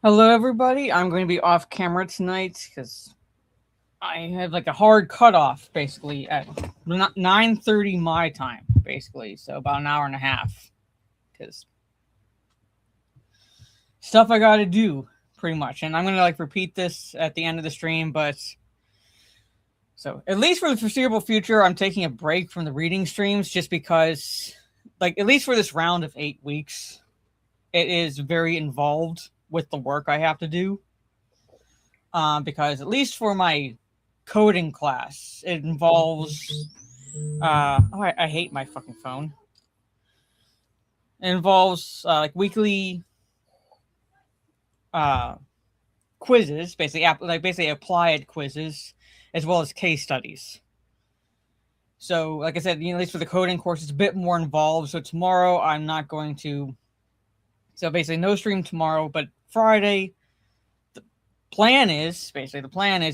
Hello, everybody. I'm going to be off camera tonight because I have like a hard cutoff, basically at 9:30 my time, basically. So about an hour and a half, because stuff I got to do, pretty much. And I'm going to like repeat this at the end of the stream, but so at least for the foreseeable future, I'm taking a break from the reading streams just because, like, at least for this round of 8 weeks, it is very involved with the work I have to do. Because at least for my coding class, it involves. I hate my fucking phone. It involves like weekly uh, quizzes, basically, basically applied quizzes, as well as case studies. So, like I said, at least for the coding course, it's a bit more involved. So tomorrow, I'm not going to. So basically, no stream tomorrow, but Friday, the the plan is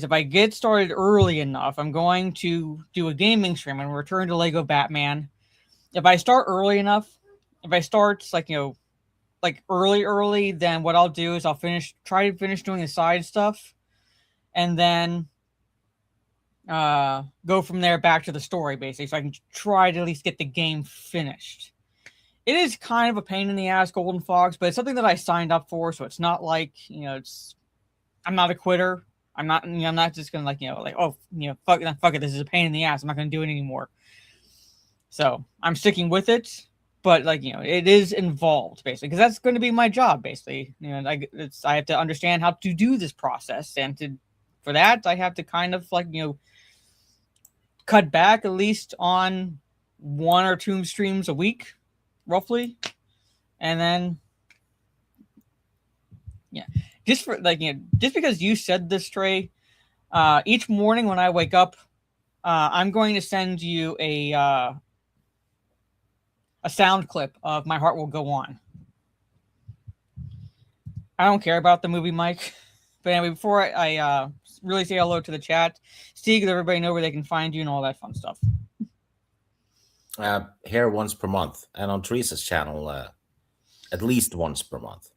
if I get started early enough, I'm going to do a gaming stream and return to Lego Batman. If I start early enough, if I start like early, then what I'll do is I'll try to finish doing the side stuff, and then go from there back to the story basically, so I can try to at least get the game finished. It is kind of a pain in the ass, Golden Fox, but it's something that I signed up for, so it's not like it's. I'm not a quitter. I'm not just gonna fuck it. This is a pain in the ass. I'm not gonna do it anymore. So I'm sticking with it, but it is involved basically because that's going to be my job basically. I have to understand how to do this process, and for that I have to kind of cut back at least on one or two streams a week, roughly, and then just for just because you said this, Trey. Each morning when I wake up, I'm going to send you a sound clip of My Heart Will Go On. I don't care about the movie, Mike. But anyway, before I really say hello to the chat, Steve, let everybody know where they can find you and all that fun stuff. Here once per month, and on Teresa's channel, at least once per month.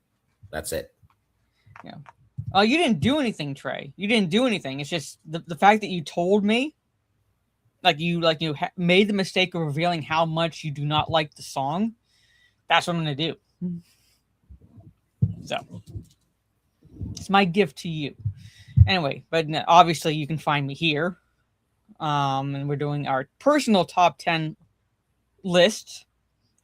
That's it. Yeah. You didn't do anything, Trey. You didn't do anything. It's just the fact that you told me, you made the mistake of revealing how much you do not like the song. That's what I'm gonna do. So it's my gift to you. Anyway, but obviously you can find me here. And we're doing our personal top 10 list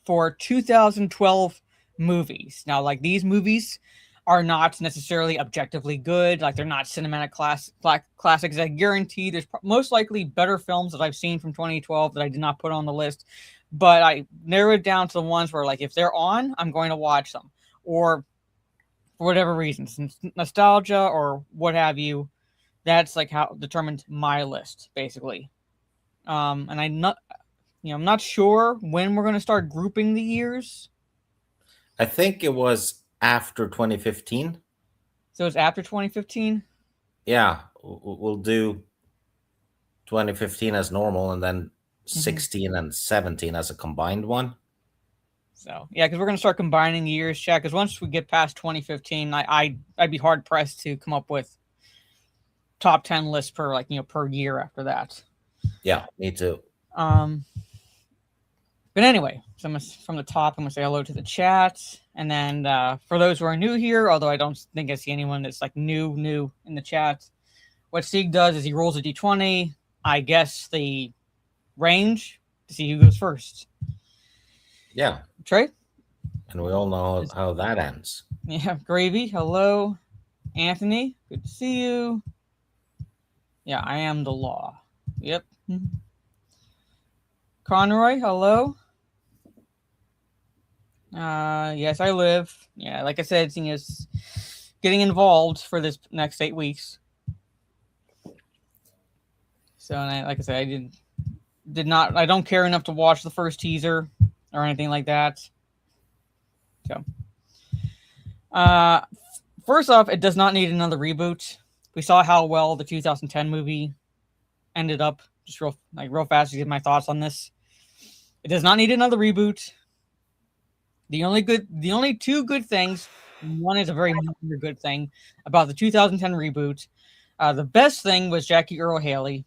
for 2012 movies. Now, like, these movies are not necessarily objectively good. Like, they're not cinematic classics. I guarantee there's most likely better films that I've seen from 2012 that I did not put on the list. But I narrowed it down to the ones where, like, if they're on, I'm going to watch them. Or for whatever reason, nostalgia or what have you, that's like how determined my list, basically. And I'm not sure when we're going to start grouping the years. I think it was after 2015. So it's after 2015. Yeah, we'll do 2015 as normal, and then 16 and 17 as a combined one. So yeah, because we're gonna start combining years, chat. Because once we get past 2015, I'd be hard pressed to come up with top 10 lists per year after that. Yeah, me too. But anyway, so from the top, I'm gonna say hello to the chat, and then for those who are new here, although I don't think I see anyone that's like new in the chat, what Sieg does is he rolls a d20. I guess the range to see who goes first. Yeah. Trey? And we all know how that ends. Yeah, Gravy, hello. Anthony, good to see you. Yeah, I am the law. Yep. Conroy, hello. Yes, I live. Yeah, like I said, it's getting involved for this next 8 weeks. So, like I said, I did not. I don't care enough to watch the first teaser or anything like that. So, first off, it does not need another reboot. We saw how well the 2010 movie ended up. Just real fast to get my thoughts on this. It does not need another reboot. The only two good things One is a very minor good thing about the 2010 reboot. The best thing was Jackie Earle Haley.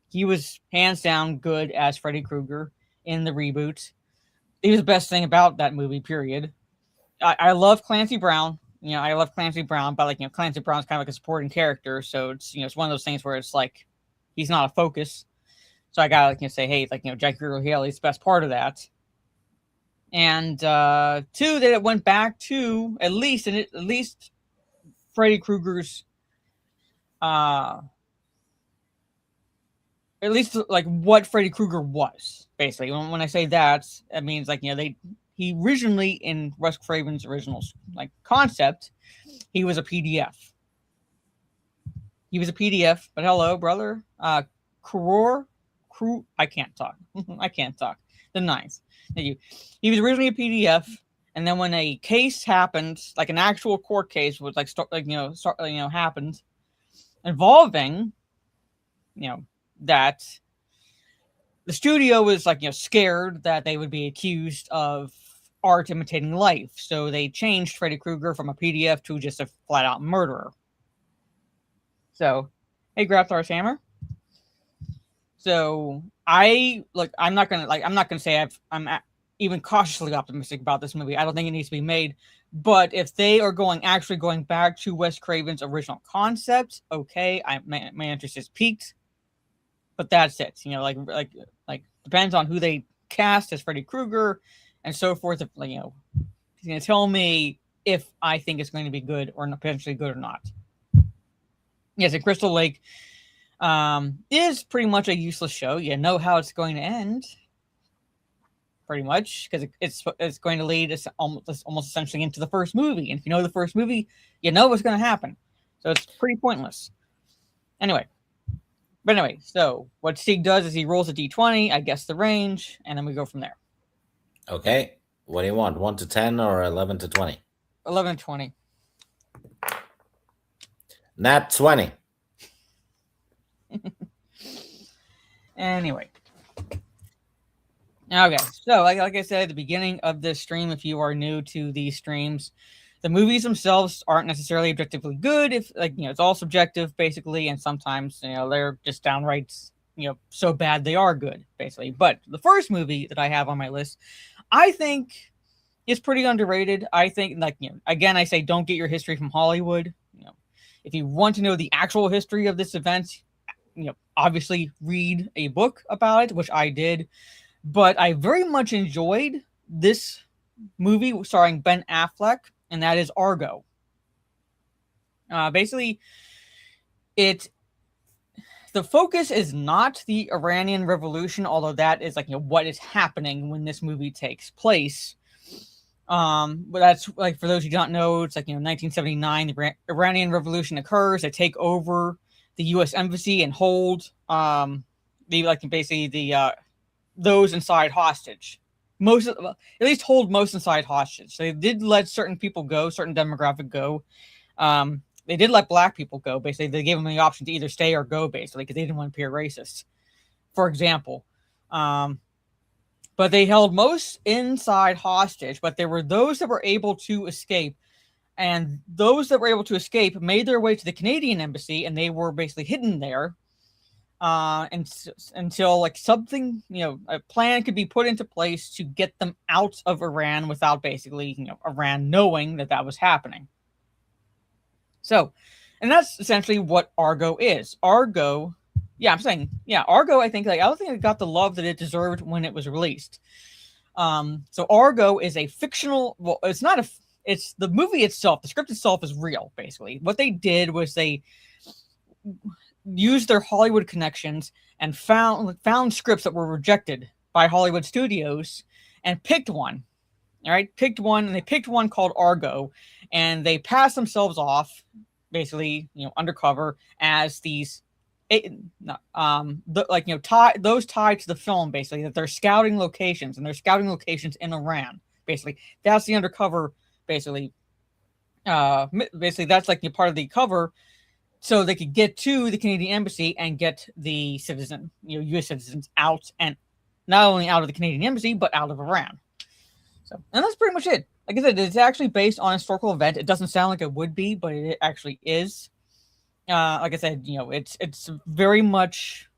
He was hands down good as Freddy Krueger in the reboot. He was the best thing about that movie, period. I love Clancy Brown. I love Clancy Brown, but Clancy Brown's kind of like a supporting character, so it's one of those things where it's like he's not a focus. So I gotta say, hey, Jackie Earle Haley's the best part of that. And two, that it went back to at least Freddy Krueger's at least what Freddy Krueger was, basically. When I say that, it means he originally in Wes Craven's original concept, he was a PDF. He was a PDF, but hello, brother. I can't talk. I can't talk. The ninth. Thank you. He was originally a PDF, and then when a case happened, like an actual court case was happened, involving, that the studio was scared that they would be accused of art imitating life, so they changed Freddy Krueger from a PDF to just a flat out murderer. So, hey, Grapthar's Hammer. So I'm not gonna say I'm even cautiously optimistic about this movie. I don't think it needs to be made, but if they are actually going back to Wes Craven's original concept, okay, my interest is piqued. But that's it. Depends on who they cast as Freddy Krueger and so forth. If he's gonna tell me if I think it's going to be good or potentially good or not. Yes, and Crystal Lake is pretty much a useless show. You know how it's going to end, pretty much, because it's going to lead us almost essentially into the first movie. And if you know the first movie, you know what's going to happen. So it's pretty pointless. Anyway, so what Steve does is he rolls a d20, I guess the range, and then we go from there. Okay. What do you want? 1 to 10 or 11 to 20? 11 to 20. Nat 20. Anyway. Okay, so like I said at the beginning of this stream, if you are new to these streams, the movies themselves aren't necessarily objectively good. If it's all subjective basically, and sometimes they're just downright so bad they are good basically. But the first movie that I have on my list, I think is pretty underrated. I think again, I say don't get your history from Hollywood. If you want to know the actual history of this event, obviously read a book about it, which I did. But I very much enjoyed this movie starring Ben Affleck, and that is Argo. Basically, the focus is not the Iranian Revolution, although that is what is happening when this movie takes place. But that's for those who don't know, it's 1979, the Iranian Revolution occurs. They take over the U.S. embassy and hold those inside hostage. At least hold most inside hostage. They did let certain people go, certain demographic go. They did let black people go. Basically, they gave them the option to either stay or go, basically, because they didn't want to appear racist, for example. But they held most inside hostage, but there were those that were able to escape. And those that were able to escape made their way to the Canadian embassy, and they were basically hidden there until something, a plan could be put into place to get them out of Iran without basically, Iran knowing that was happening. So, and that's essentially what Argo is. Argo, Argo, I think, I don't think it got the love that it deserved when it was released. So Argo is a fictional, it's the movie itself, the script itself is real, basically. What they did was they used their Hollywood connections and found scripts that were rejected by Hollywood studios and picked one. All right, and they picked one called Argo, and they passed themselves off, basically, undercover as these, those tied to the film, basically, that they're scouting locations, and they're scouting locations in Iran. Basically, that's the undercover. Basically, that's part of the cover, so they could get to the Canadian embassy and get the U.S. citizens out, and not only out of the Canadian embassy, but out of Iran. So, and that's pretty much it. like I said, it's actually based on a historical event. It doesn't sound like it would be, but it actually is. Like I said, it's very much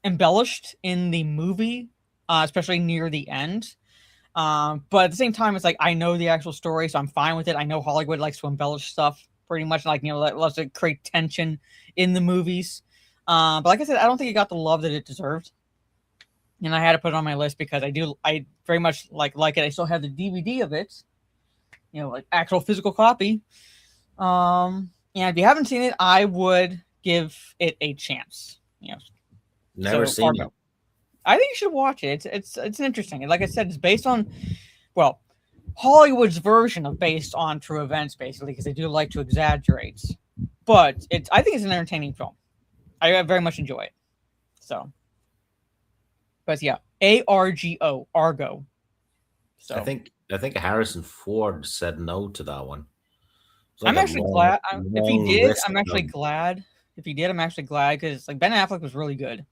embellished in the movie, especially near the end. But at the same time, it's like I know the actual story, so I'm fine with it. I know Hollywood likes to embellish stuff pretty much, like loves to create tension in the movies. But like I said, I don't think it got the love that it deserved, and I had to put it on my list because I very much like it. I still have the DVD of it, like actual physical copy. And if you haven't seen it, I would give it a chance. Never seen Argo. it. I think you should watch it. It's interesting. And like I said, it's based on, well, Hollywood's version of based on true events, basically, because they do like to exaggerate. But I think it's an entertaining film. I very much enjoy it. So, but yeah, ARGO, Argo. So I think Harrison Ford said no to that one. I'm actually glad. If he did, list I'm of actually them. glad. If he did, I'm actually glad because like Ben Affleck was really good.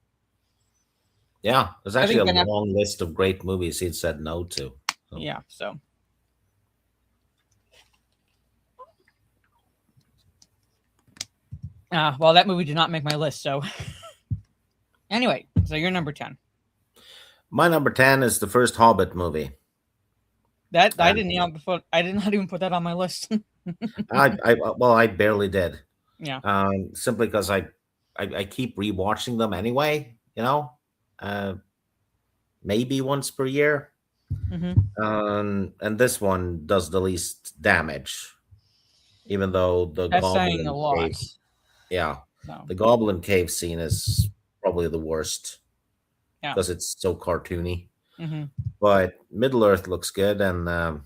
Yeah, there's I actually think a Ben Affleck, long list of great movies he'd said no to. So. yeah. So. Well, that movie did not make my list. So, anyway, so you're number 10. My number 10 is the first Hobbit movie. That I did not even put that on my list. I barely did. Yeah. Simply because I keep rewatching them anyway. Maybe once per year. And this one does the least damage, even though the That's Goblin saying a lot. Cave, yeah, So, the Goblin Cave scene is probably the worst yeah. because it's so cartoony. Mhm. But Middle Earth looks good, and the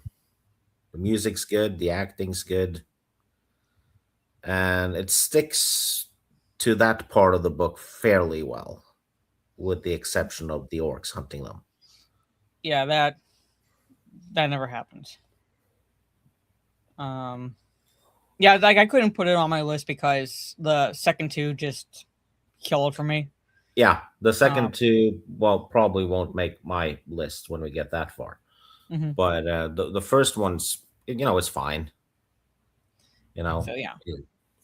music's good, the acting's good, and it sticks to that part of the book fairly well, with the exception of the orcs hunting them. Yeah, that never happened. Yeah, like I couldn't put it on my list because the second two just killed for me. Yeah, the second two, well, probably won't make my list when we get that far. Mhm. But the first one's, it's fine. So yeah.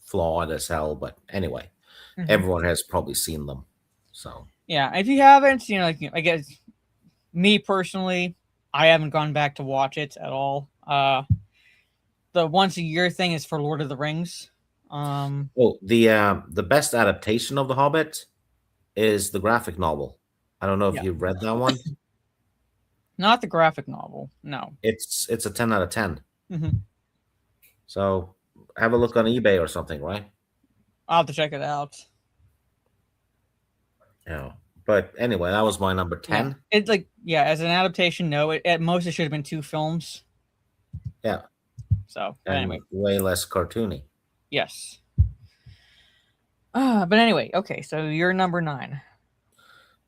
Flawed as hell, but anyway, Mhm. everyone has probably seen them. So Yeah, if you haven't, like I guess me personally, I haven't gone back to watch it at all. The once a year thing is for Lord of the Rings. the best adaptation of The Hobbit is the graphic novel. I don't know if you've read that one. Not the graphic novel. No. It's a 10 out of 10. Mhm. So have a look on eBay or something, right? I'll have to check it out. Yeah. But anyway, that was my number 10. Yeah. It's like, as an adaptation, no. At most, it should have been 2 films. Yeah. So, And anyway. way less cartoony. Yes. But anyway, okay. So you're number 9.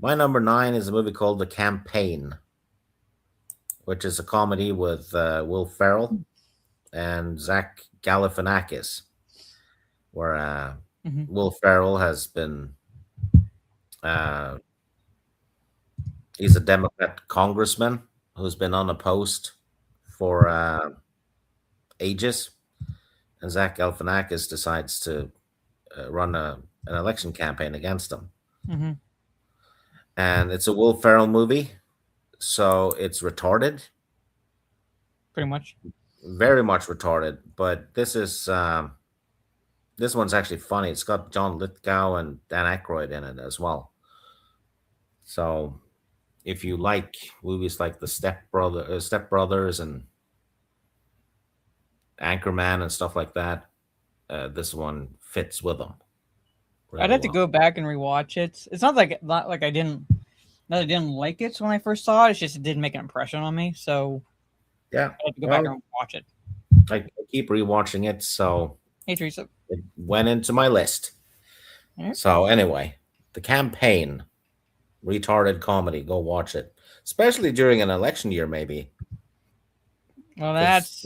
My number 9 is a movie called The Campaign, which is a comedy with Will Ferrell and Zach Galifianakis, where Will Ferrell has been he's a Democrat congressman who's been unopposed for ages, and Zach Galifianakis decides to run an election campaign against him. Mm-hmm. And it's a Will Ferrell movie, so it's retarded. Pretty much. Very much retarded, but this one's actually funny. It's got John Lithgow and Dan Aykroyd in it as well. So if you like movies like the Step Brothers and Anchorman and stuff like that, this one fits with them. Really I'd have to go back and rewatch it. It's not like I didn't like it when I first saw it. It's just it didn't make an impression on me. So yeah, I have to go back and watch it. I keep rewatching it, so hey Teresa, it went into my list. Right. So anyway, The Campaign, retarded comedy. Go watch it, especially during an election year, maybe. Well, that's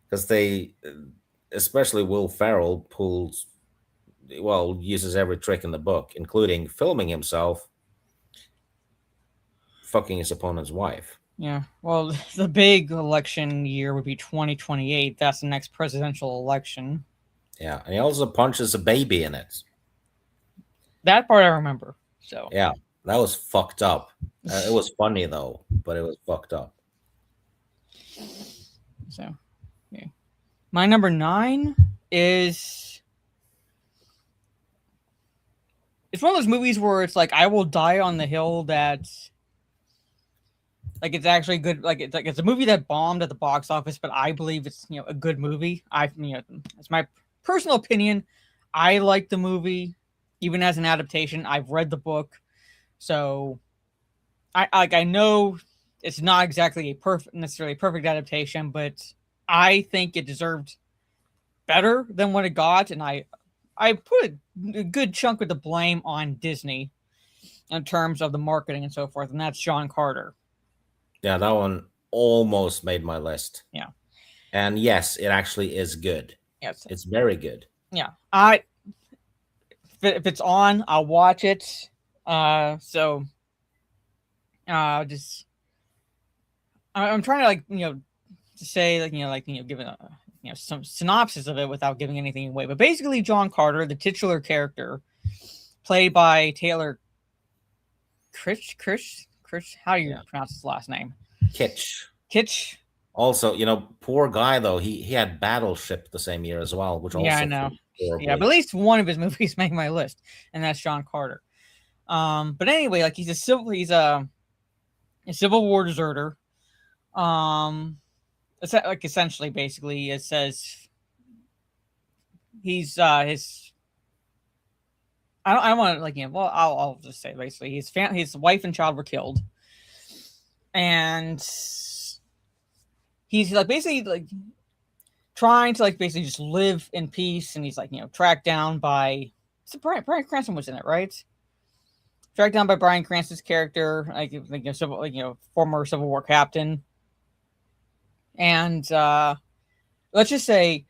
because they, especially Will Ferrell, uses every trick in the book, including filming himself fucking his opponent's wife. Yeah. Well, the big election year would be 2028. That's the next presidential election. Yeah, and he also punches a baby in it. That part I remember. So, Yeah, that was fucked up. It was funny though, but it was fucked up. so yeah. My number 9 is it's one of those movies where it's like I will die on the hill that like it's actually good. Like it's a movie that bombed at the box office, but I believe it's a good movie. It's my personal opinion. I like the movie, even as an adaptation. I've read the book, so I know it's not exactly necessarily a perfect adaptation, but I think it deserved better than what it got, and I put a good chunk of the blame on Disney in terms of the marketing and so forth, and that's John Carter. Yeah, that one almost made my list. Yeah. And yes, it actually is good. Yes. It's very good. Yeah. If it's on, I'll watch it. So just I'm trying to to say give a some synopsis of it without giving anything away. But basically, John Carter, the titular character, played by Taylor Kitsch. How do you pronounce his last name? Kitsch. Also, poor guy though. He had Battleship the same year as well, which also I know. Yeah, but at least one of his movies made my list, and that's John Carter. But anyway, like he's a Civil War deserter. It's like essentially, basically, it says he's his. I don't want to well, I'll just say basically his wife and child were killed, and he's basically trying to basically just live in peace, and he's tracked down by Bryan Cranston was in it, right? Tracked down by Bryan Cranston's character, former Civil War captain, and let's just say,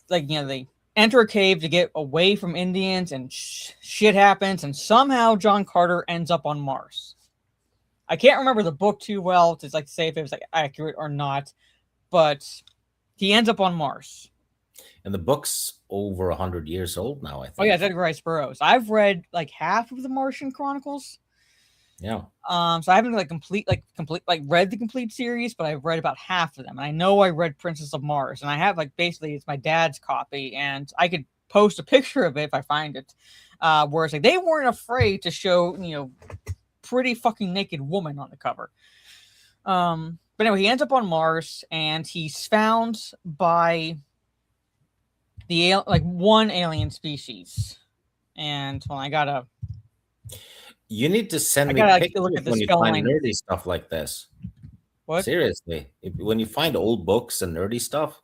they enter a cave to get away from Indians, and shit happens, and somehow John Carter ends up on Mars. I can't remember the book too well to say if it was accurate or not, but he ends up on Mars. And the book's over 100 years old now, I think. Oh yeah, it's Edgar Rice Burroughs. I've read half of the Martian Chronicles. Yeah. So I haven't read the complete series, but I've read about half of them. And I know I read Princess of Mars, and I have basically it's my dad's copy, and I could post a picture of it if I find it. Where it's they weren't afraid to show pretty fucking naked woman on the cover. But anyway, he ends up on Mars, and he's found by the one alien species. And I gotta. You need to send me pictures when you find nerdy stuff like this. What? Seriously, when you find old books and nerdy stuff,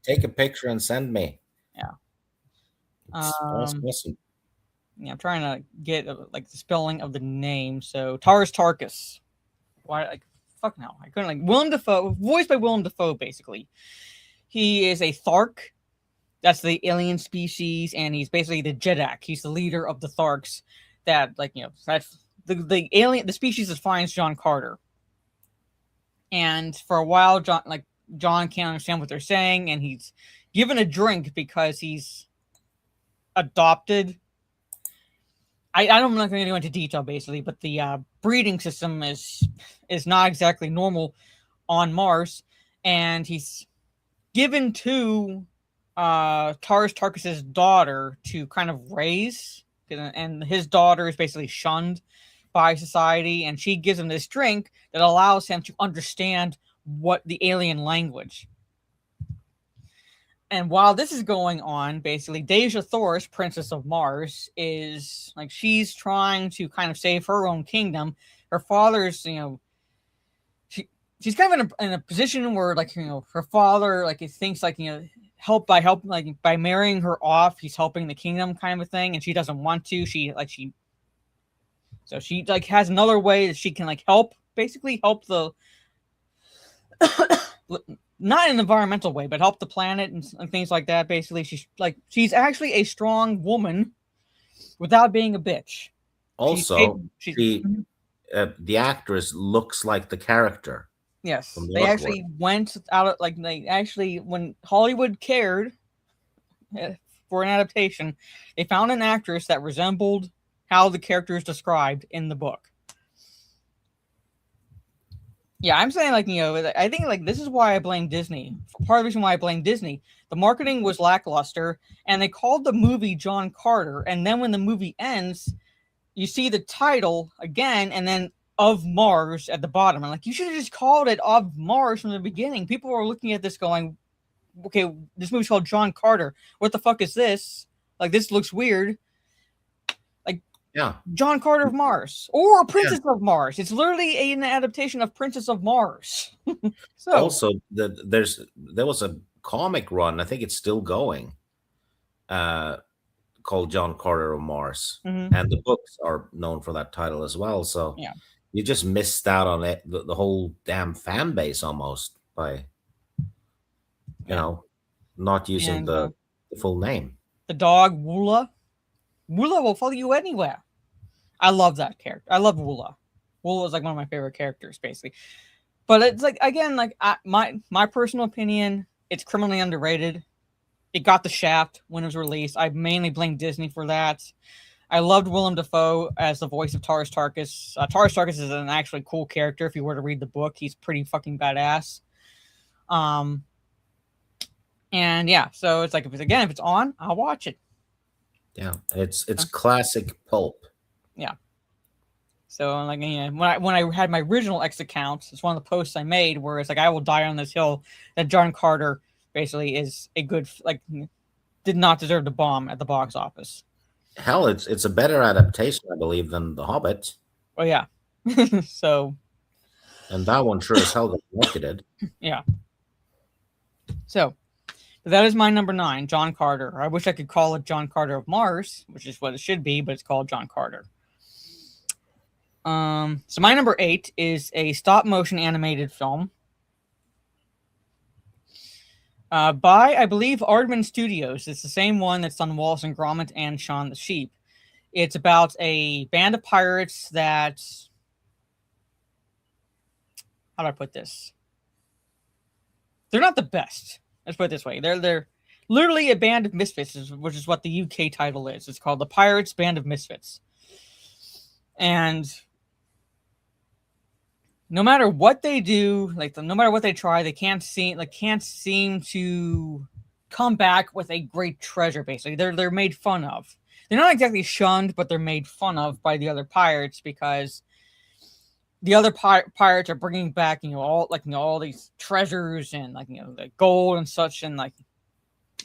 take a picture and send me. Yeah. Awesome. Yeah, I'm trying to get the spelling of the name. So Taras Tarkas. Why? Fuck no, I couldn't. Willem Dafoe, voiced by Willem Dafoe. Basically, he is a Thark. That's the alien species, and he's basically the Jednak. He's the leader of the Tharks. That that's the alien, the species that finds John Carter. And for a while, John can't understand what they're saying, and he's given a drink because he's adopted. I'm not going to go into detail, basically, but the breeding system is not exactly normal on Mars, and he's given to Taras Tarkas' daughter to kind of raise, and his daughter is basically shunned by society, and she gives him this drink that allows him to understand what the alien language. And while this is going on, basically, Dejah Thoris, Princess of Mars, is she's trying to kind of save her own kingdom. Her father's, she's kind of in a position where, her father, he thinks, by marrying her off, he's helping the kingdom, kind of a thing, and she doesn't want to. She has another way that she can help the. Not in an environmental way, but help the planet and things like that. Basically, she's actually a strong woman without being a bitch. Also, the actress looks like the character Yes, from the they artwork. actually went out of like they actually when Hollywood cared eh, for an adaptation, they found an actress that resembled how the character is described in the book. Yeah, I'm saying like I think like this is why I blame Disney. Part of the reason why I blame Disney, the marketing was lackluster, and they called the movie John Carter, and then when the movie ends, you see the title again, and then of Mars at the bottom. I'm like, you should have just called it of Mars from the beginning. People were looking at this going, okay, this movie's called John Carter. What the fuck is this? Like, this looks weird. Like, Yeah. John Carter of Mars or Princess of Mars. It's literally an adaptation of Princess of Mars. So Also, there was a comic run. I think it's still going. Called John Carter of Mars, and the books are known for that title as well. So yeah, you just missed out on it, the whole damn fan base almost by not using and the full name. the dog Woola. Woola will follow you anywhere. I love that character. I love Woola. Woola is like one of my favorite characters, basically. But it's like again, like my personal opinion, it's criminally underrated. It got the shaft when it was released. I mainly blame Disney for that. I loved Willem Dafoe as the voice of Taras Tarkas. Taras Tarkas is an actually cool character. If you were to read the book, he's pretty fucking badass. And yeah, so it's like if it's on, I'll watch it. Yeah, it's classic pulp. Yeah. So like when I had my original X account, it's one of the posts I made where it's like I will die on this hill that John Carter basically is a good did not deserve to bomb at the box office. Hell, it's a better adaptation, I believe, than The Hobbit. Oh yeah. So and that one sure as hell got marketed. Yeah. So that is my number 9, John Carter. I wish I could call it John Carter of Mars, which is what it should be, but it's called John Carter. So my number 8 is a stop motion animated film by, I believe, Aardman Studios. It's the same one that's done Wallace and Gromit and Shaun the Sheep. It's about a band of pirates that... How do I put this? They're not the best. Let's put it this way. They're literally a band of misfits, which is what the UK title is. It's called the Pirates Band of Misfits. And no matter what they do, no matter what they try, they can't seem to come back with a great treasure. Basically, they're made fun of. They're not exactly shunned, but they're made fun of by the other pirates because the other pirates are bringing back, all these treasures and the gold and such, and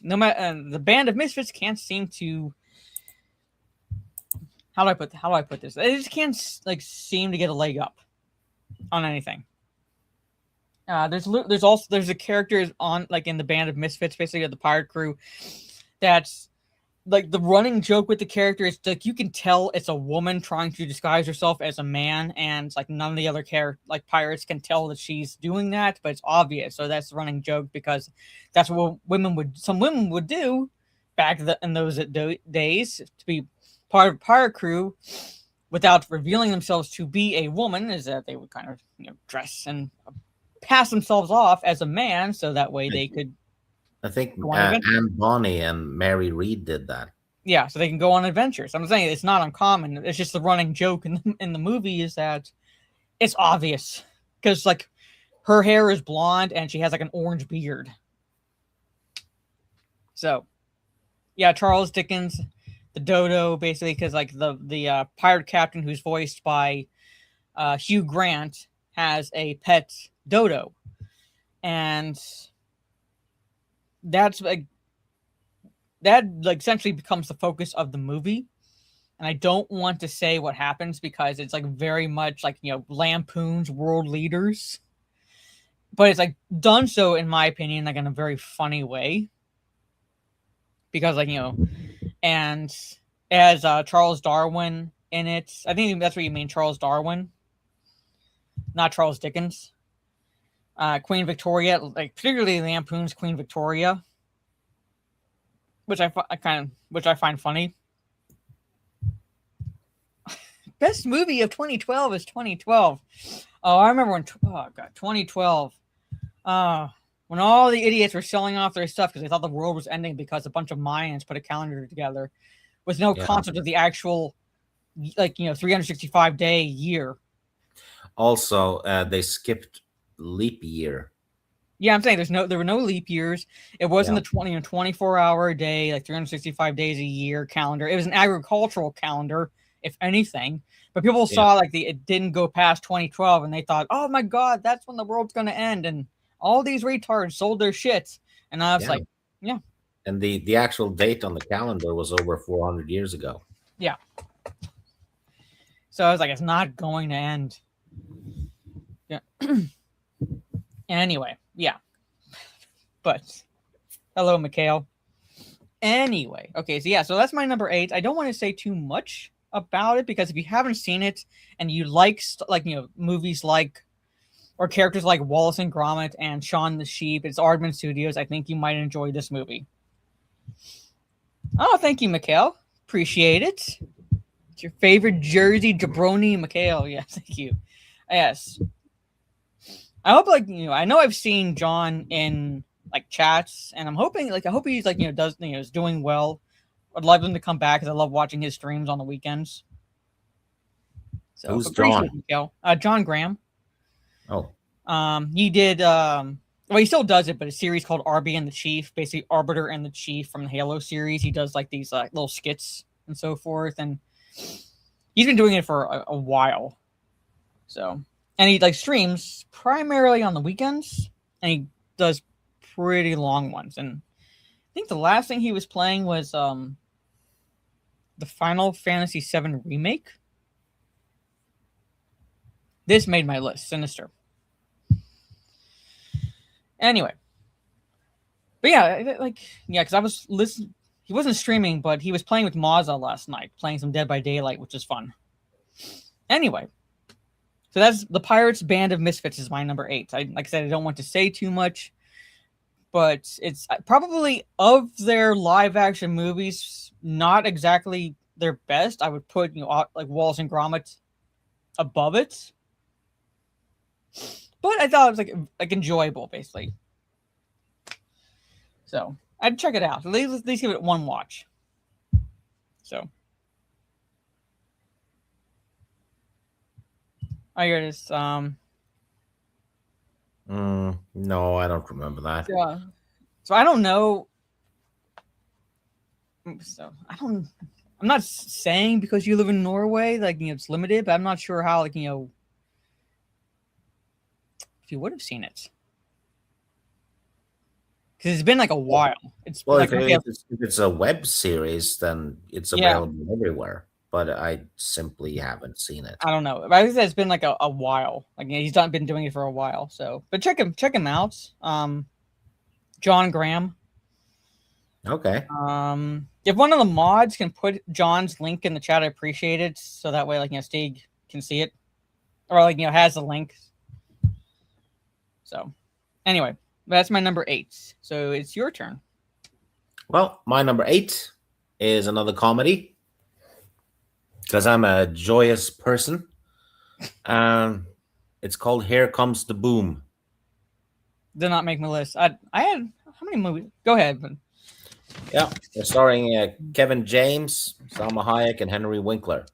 no matter the band of misfits can't seem to. How do I put this? They just can't seem to get a leg up on anything. There's a character on in the band of misfits, basically the pirate crew, that's the running joke with the character is you can tell it's a woman trying to disguise herself as a man, and none of the other pirates can tell that she's doing that, but it's obvious. So that's the running joke because that's what some women would do back in those days to be part of a pirate crew without revealing themselves to be a woman, is that they would kind of dress and pass themselves off as a man, so that way they could. I think Anne Bonny and Mary Read did that. Yeah, so they can go on adventures. I'm saying it's not uncommon. It's just the running joke in the movie is that it's obvious because her hair is blonde and she has an orange beard. So, yeah, Charles Dickens, the Dodo, basically, because the pirate captain who's voiced by Hugh Grant has a pet dodo, and that essentially becomes the focus of the movie. And I don't want to say what happens because it's very much lampoons world leaders, but it's done so, in my opinion, in a very funny way, because and as Charles Darwin in it, I think that's what you mean, Charles Darwin, not Charles Dickens. Queen Victoria, particularly lampoons Queen Victoria, which I find funny. best movie of 2012 is 2012. Oh, I remember when. Oh god, 2012. When all the idiots were selling off their stuff because they thought the world was ending because a bunch of Mayans put a calendar together with no Yeah. concept of the actual, 365-day year. Also, they skipped leap year. Yeah, I'm saying there were no leap years. It wasn't Yeah. the 24-hour a day, like 365 days a year calendar. It was an agricultural calendar, if anything. But people Yeah. saw it didn't go past 2012, and they thought, "Oh my god, that's when the world's going to end." And all these retards sold their shit, and I was Yeah. like, "Yeah." And the actual date on the calendar was over 400 years ago. Yeah. So I was like, it's not going to end. Yeah. Anyway, yeah. But hello, Mikhail. Anyway, okay, so that's my number 8. I don't want to say too much about it because if you haven't seen it and you like movies like or characters like Wallace and Gromit and Shaun the Sheep, it's Aardman Studios. I think you might enjoy this movie. Oh, thank you, Mikhail. Appreciate it. It's your favorite Jersey jabroni, Mikhail. Yes, thank you. Yes. I hope I know I've seen John in chats, and I'm hoping I hope he's does is doing well. I'd love him to come back because I love watching his streams on the weekends. So Who's appreciate John? Mikhail. John Graham. Oh. He did well, he still does it, but a series called RB and the Chief, basically Arbiter and the Chief from the Halo series. He does these little skits and so forth, and he's been doing it for a while. So, and he streams primarily on the weekends, and he does pretty long ones. And I think the last thing he was playing was the Final Fantasy VII remake. This made my list, Sinister. Anyway, but yeah, because I was listening. He wasn't streaming, but he was playing with Mazza last night, playing some Dead by Daylight, which is fun. Anyway, so that's the Pirates Band of Misfits is my number 8. Like I said, I don't want to say too much, but it's probably of their live action movies, not exactly their best. I would put Wallace and Gromit above it. But I thought it was enjoyable, basically. So I'd check it out. At least give it one watch. So I hear this. No, I don't remember that. Yeah. So I don't know. So I'm not saying because you live in Norway, it's limited, but I'm not sure how, if you would have seen it. Because it's been a while. It's Well, if it's a web series, then it's available everywhere. But I simply haven't seen it. I don't know. I think it's been a while. He's been doing it for a while. So, but check him out. John Graham. Okay. If one of the mods can put John's link in the chat, I appreciate it. So that way, Stig can see it, or has the link. So, anyway, that's my number 8. So it's your turn. Well, my number 8 is another comedy because I'm a joyous person. It's called Here Comes the Boom. Did not make my list. I had how many movies? Go ahead. Yeah, they're starring Kevin James, Salma Hayek, and Henry Winkler.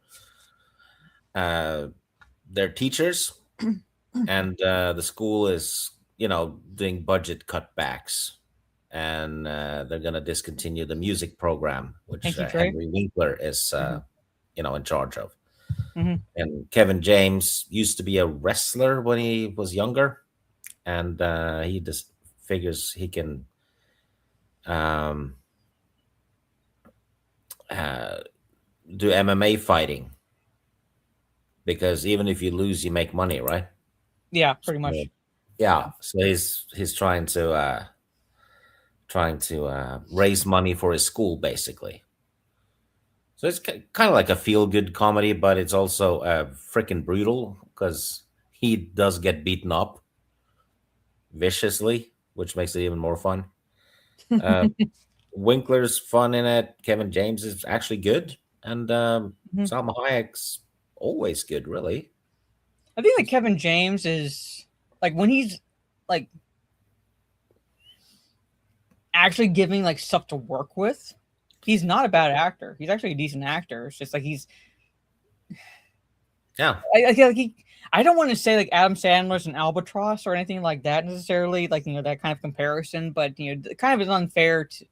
They're teachers, and the school is, doing budget cutbacks, and they're going to discontinue the music program, which Henry Winkler is, in charge of. Mm-hmm. And Kevin James used to be a wrestler when he was younger, and he just figures he can do MMA fighting, because even if you lose, you make money, right? Yeah, pretty much. Yeah, so he's trying to raise money for his school, basically. So it's kind of like a feel-good comedy, but it's also freaking brutal because he does get beaten up viciously, which makes it even more fun. Winkler's fun in it. Kevin James is actually good, and Salma Hayek's always good, really. I think that Kevin James is like when he's like actually giving like stuff to work with, he's not a bad actor. He's actually a decent actor. It's just like Yeah. I feel like I don't want to say like Adam Sandler's an albatross or anything like that necessarily, like that kind of comparison, but it kind of is unfair to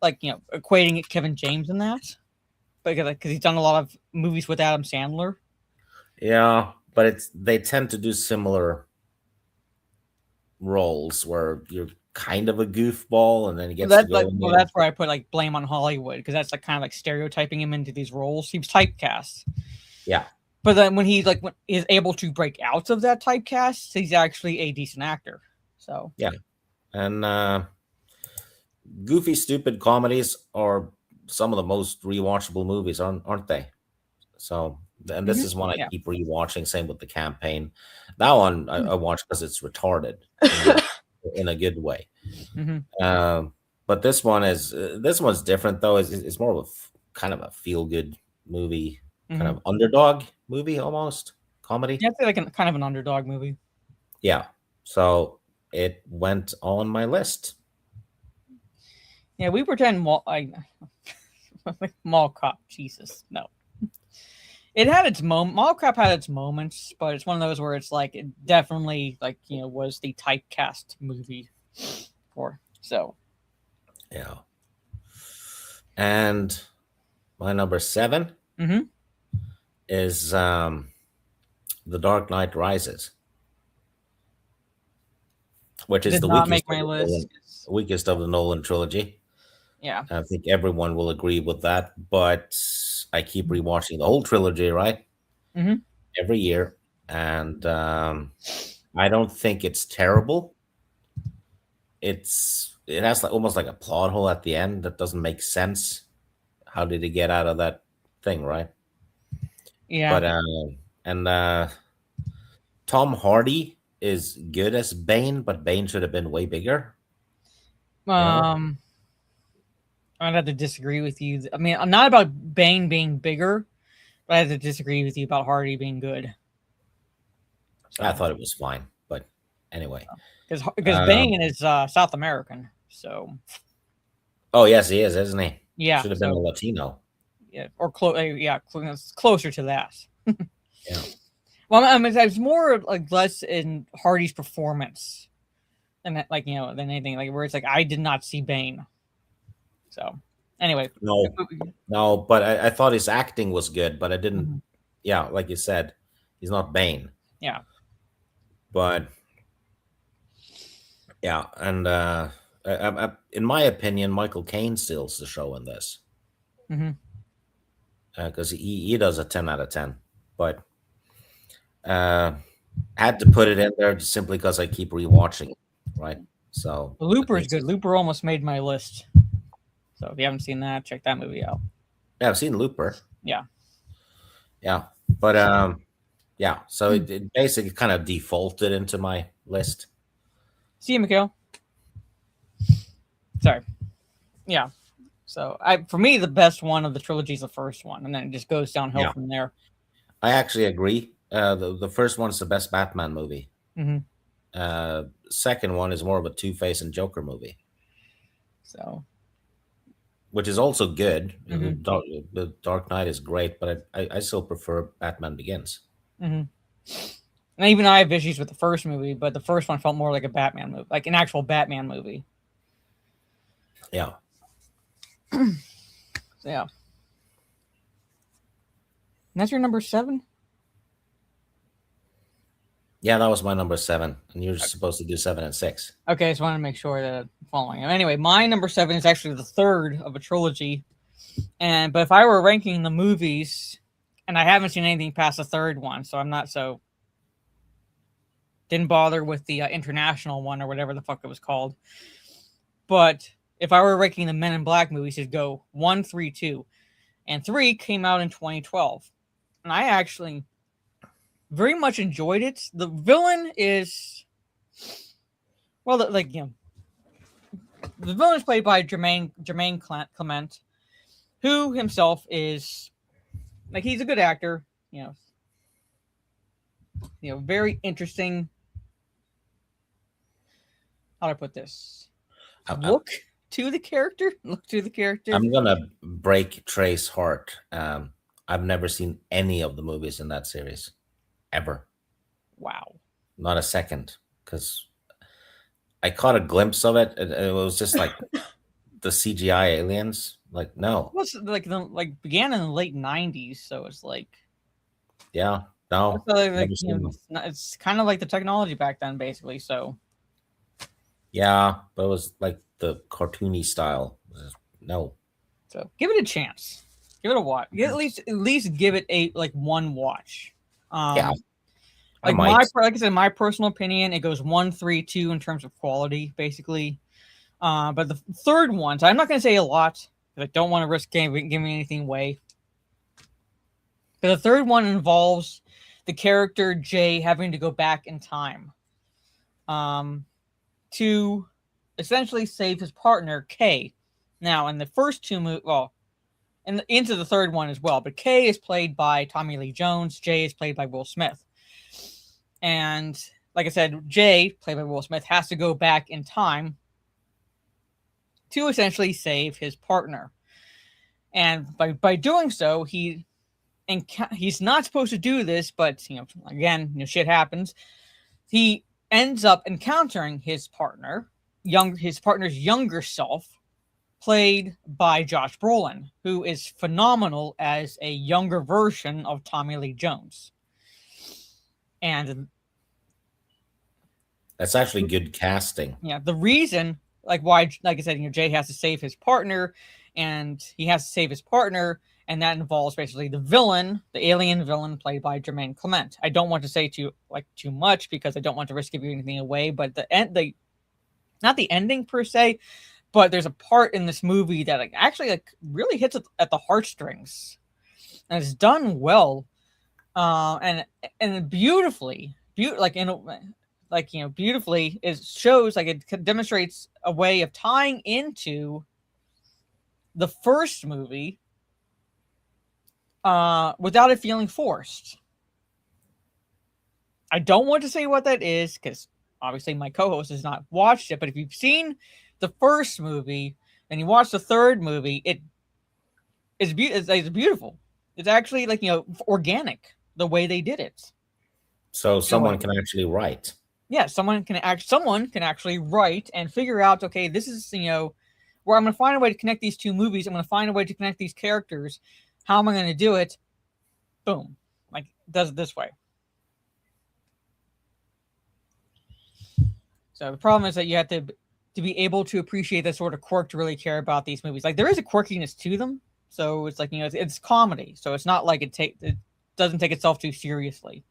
like equating Kevin James in that because he's done a lot of movies with Adam Sandler. Yeah, but they tend to do similar roles where you're kind of a goofball, and then he gets to go. That's where I put like blame on Hollywood because that's like kind of like stereotyping him into these roles. He was typecast. Yeah, but then when he when is able to break out of that typecast, he's actually a decent actor. So yeah, and goofy, stupid comedies are some of the most rewatchable movies, aren't they? So, and this is one I keep rewatching. Same with The Campaign. That one I watch because it's retarded in a good way. But this one's different though. It's more of a kind of a feel good movie, kind of underdog movie almost comedy. Yeah, like kind of an underdog movie. Yeah, so it went on my list. Yeah, we pretend Mall Cop. Jesus, no. It had its moment. Mall Cop had its moments, but it's one of those where it's like it definitely was the typecast movie for. So, yeah. And my number 7 is The Dark Knight Rises, which is the weakest of the Nolan trilogy. Yeah, I think everyone will agree with that. But I keep rewatching the whole trilogy, right? Every year, and I don't think it's terrible. It has almost like a plot hole at the end that doesn't make sense. How did he get out of that thing, right? Yeah. But Tom Hardy is good as Bane, but Bane should have been way bigger. I'd have to disagree with you. I mean, I'm not about Bane being bigger, but I have to disagree with you about Hardy being good. So, I thought it was fine, but anyway, because Bane is South American, so. Oh yes, he is, isn't he? Yeah, should have been a Latino. Yeah, or closer to that. Yeah. Well, I mean, it's more like less in Hardy's performance than than anything where it's like I did not see Bane. So, anyway, no, but I thought his acting was good, but I didn't. Yeah, like you said, he's not Bane. Yeah, but yeah, and in my opinion, Michael Caine steals the show in this. Because he does a 10 out of 10, but had to put it in there simply because I keep rewatching it, right? So Looper is good. Looper almost made my list. So if you haven't seen that, check that movie out. Yeah, I've seen Looper. Yeah, but yeah. So it basically kind of defaulted into my list. See you, Mikhail. Sorry. Yeah. So for me, the best one of the trilogy is the first one, and then it just goes downhill from there. I actually agree. The first one's the best Batman movie. Second one is more of a Two-Face and Joker movie. So, which is also good. The Dark Knight is great, but I still prefer Batman Begins. And even I have issues with the first movie, but the first one felt more like a Batman movie, like an actual Batman movie. Yeah. Yeah. And that's your number 7? Yeah, that was my number 7. And you're supposed to do 7 and 6. Okay, I just wanted to make sure that I'm following. Anyway, my number 7 is actually the third of a trilogy. But if I were ranking the movies, and I haven't seen anything past the third one, so I'm not so... Didn't bother with the international one or whatever the fuck it was called. But if I were ranking the Men in Black movies, it'd go 1, 3, 2. And 3 came out in 2012. And I actually very much enjoyed it. The villain is... Well, the villain is played by Jermaine Clement, who himself is... he's a good actor. very interesting. How do I put this? Look to the character. Look to the character. I'm gonna break Trey's heart. I've never seen any of the movies in that series, ever. Wow. Not a second, because I caught a glimpse of it, and it was just like the CGI aliens. Like, no, What's like began in the late '90s, so it's like yeah, no, so, never seen them. it's kind of like the technology back then, basically. So Yeah, but it was like the cartoony style. No, give it a chance. Give it a watch. At least give it a one watch. yeah, I Like might. like I said, my personal opinion, it goes 1, 3, 2 in terms of quality, basically. But the third one, so I'm not going to say a lot because I don't want to risk giving anything away. But the third one involves the character Jay having to go back in time, to essentially save his partner Kay. Now, in the first two movies, well, and into the third one as well, but Kay is played by Tommy Lee Jones. Jay is played by Will Smith. And like I said, Jay, played by Will Smith, has to go back in time to essentially save his partner. And by doing so, he's not supposed to do this, but again, shit happens. He ends up encountering his partner's younger self, played by Josh Brolin, who is phenomenal as a younger version of Tommy Lee Jones. And That's actually good casting. yeah, the reason, why, like I said, Jay has to save his partner, and he has to save his partner, and that involves basically the villain, the alien villain, played by Jermaine Clement. I don't want to say too much because I don't want to risk giving anything away, but not the ending per se, but there's a part in this movie that actually really hits at the heartstrings, and it's done well, and beautifully, beautifully, it shows, it demonstrates a way of tying into the first movie without it feeling forced. I don't want to say what that is because obviously my co-host has not watched it, but if you've seen the first movie and you watch the third movie, it's beautiful. It's actually organic the way they did it. So someone can actually write. Yeah, someone can actually write and figure out, okay, this is where I'm going to find a way to connect these two movies. I'm going to find a way to connect these characters. How am I going to do it? Boom, does it this way. So the problem is that you have to be able to appreciate that sort of quirk to really care about these movies. There is a quirkiness to them, so it's it's comedy, so it's not like it doesn't take itself too seriously.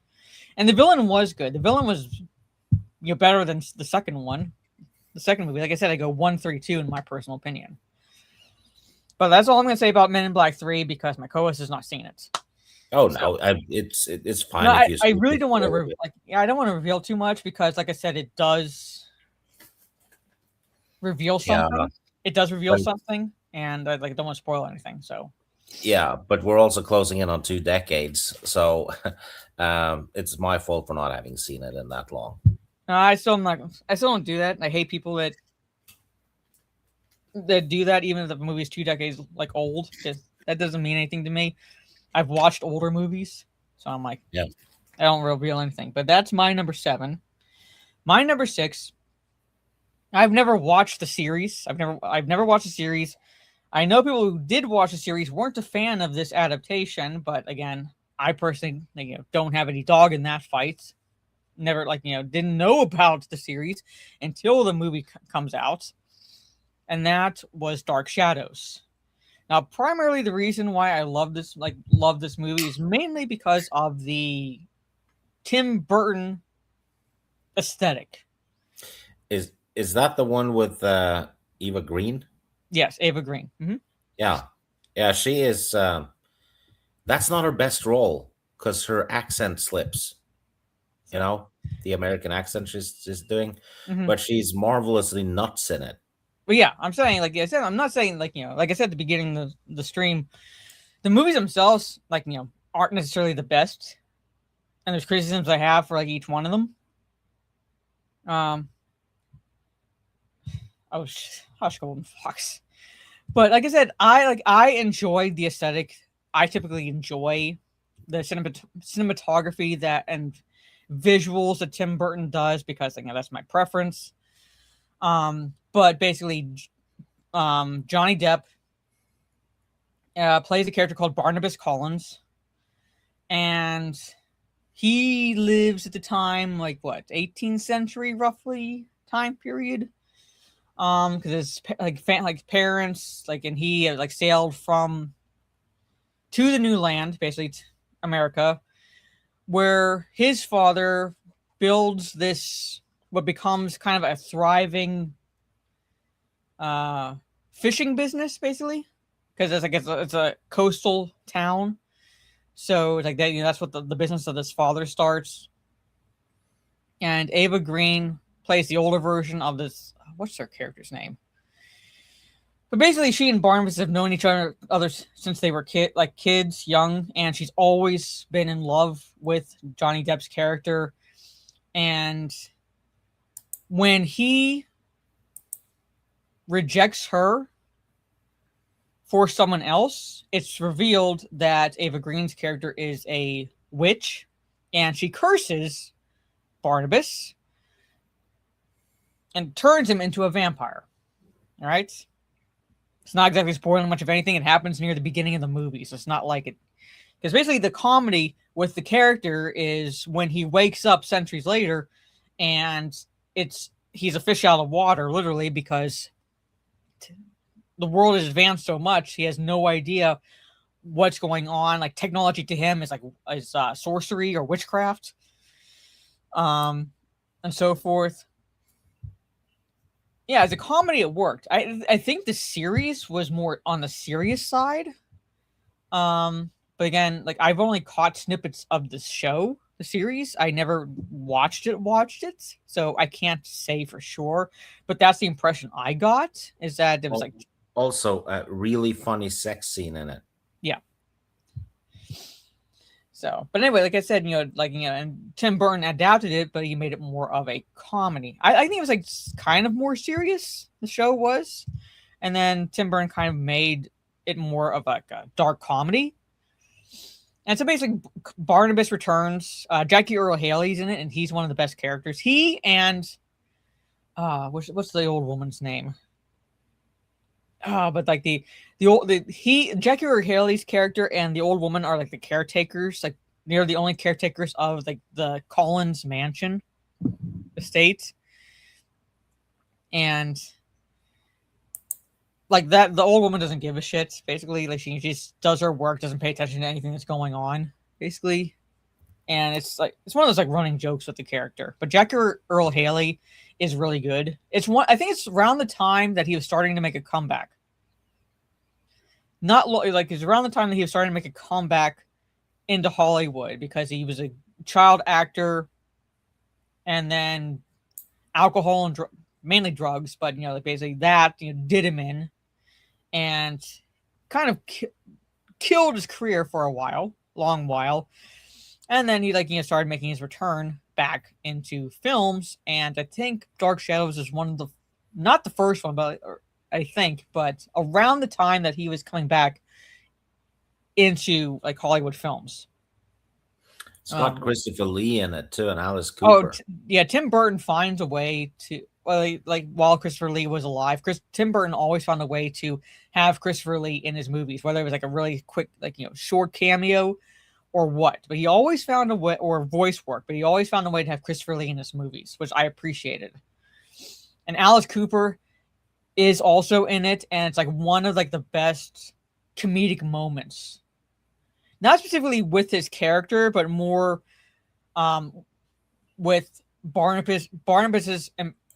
And the villain was good. The villain was better than the second one. The second movie, like I said, I go 1, 3, 2 in my personal opinion. But that's all I'm going to say about Men in Black 3 because my co-host has not seen it. Oh no, it's fine. No, I really don't want to I don't want to reveal too much because, like I said, it does reveal something. Yeah, it does reveal something, and I don't want to spoil anything. So yeah, but we're also closing in on 2 decades, so it's my fault for not having seen it in that long. No, I still don't do that. I hate people that do that, even if the movie's 2 decades old, because that doesn't mean anything to me. I've watched older movies, so I'm yeah, I don't reveal anything. But that's my number 7. My number 6. I've never watched the series. I've never watched the series. I know people who did watch the series weren't a fan of this adaptation, but again, I personally don't have any dog in that fight. Never didn't know about the series until the movie comes out, and that was Dark Shadows. Now, primarily the reason why I love this movie is mainly because of the Tim Burton aesthetic. Is that the one with Eva Green? Yes, Eva Green. Mm-hmm. Yeah, she is. That's not her best role because her accent slips. The American accent she's doing, but she's marvelously nuts in it. But yeah, I'm saying, like I said, I'm not saying like I said at the beginning of the stream, the movies themselves aren't necessarily the best. and there's criticisms I have for like each one of them. Hush Golden Fox. But like I said, I enjoyed the aesthetic. I typically enjoy the cinematography that and visuals that Tim Burton does because that's my preference. But basically, Johnny Depp plays a character called Barnabas Collins, and he lives at the time, like what, 18th century roughly time period. Because his parents, and he sailed to the new land, basically America, where his father builds this what becomes kind of a thriving fishing business, basically, because it's a coastal town. So it's like that, that's what the business of this father starts. And Ava Green plays the older version of this. What's her character's name? But basically, she and Barnabas have known each other since they were kids, young, and she's always been in love with Johnny Depp's character. And when he rejects her for someone else, it's revealed that Ava Green's character is a witch, and she curses Barnabas and turns him into a vampire. All right? It's not exactly spoiling much of anything. It happens near the beginning of the movie, so it's not like it. Because basically the comedy with the character is when he wakes up centuries later, and he's a fish out of water, literally, because the world has advanced so much, he has no idea what's going on. Like, technology to him is sorcery or witchcraft, and so forth. Yeah, as a comedy, it worked. I think the series was more on the serious side. But again, I've only caught snippets of the show, the series. I never watched it, so I can't say for sure. But that's the impression I got, is that it was also a really funny sex scene in it. Yeah. So, but anyway, like I said, and Tim Burton adapted it, but he made it more of a comedy. I think it was kind of more serious, the show was. And then Tim Burton kind of made it more of a dark comedy. And so basically, Barnabas returns. Jackie Earle Haley's in it, and he's one of the best characters. He and what's the old woman's name? But Jackie Earle Haley's character and the old woman are the caretakers. They're the only caretakers of the Collins mansion estate. And that, the old woman doesn't give a shit, basically. She just does her work, doesn't pay attention to anything that's going on, basically. And it's one of those running jokes with the character. But Jackie Earle Haley is really good. I think it's around the time that he was starting to make a comeback. It's around the time that he was starting to make a comeback into Hollywood, because he was a child actor, and then alcohol and mainly drugs, but basically that did him in, and kind of killed his career for a long while. And then he started making his return back into films, and I think Dark Shadows is one of the, not the first one, but but around the time that he was coming back into Hollywood films. It's got Christopher Lee in it too, and Alice Cooper. Yeah, Tim Burton finds a way to, while Christopher Lee was alive, Tim Burton always found a way to have Christopher Lee in his movies, whether it was a really quick, short cameo or what. But he always found a way, or voice work, but he always found a way to have Christopher Lee in his movies, which I appreciated. And Alice Cooper is also in it, and it's one of the best comedic moments. Not specifically with his character, but more with Barnabas's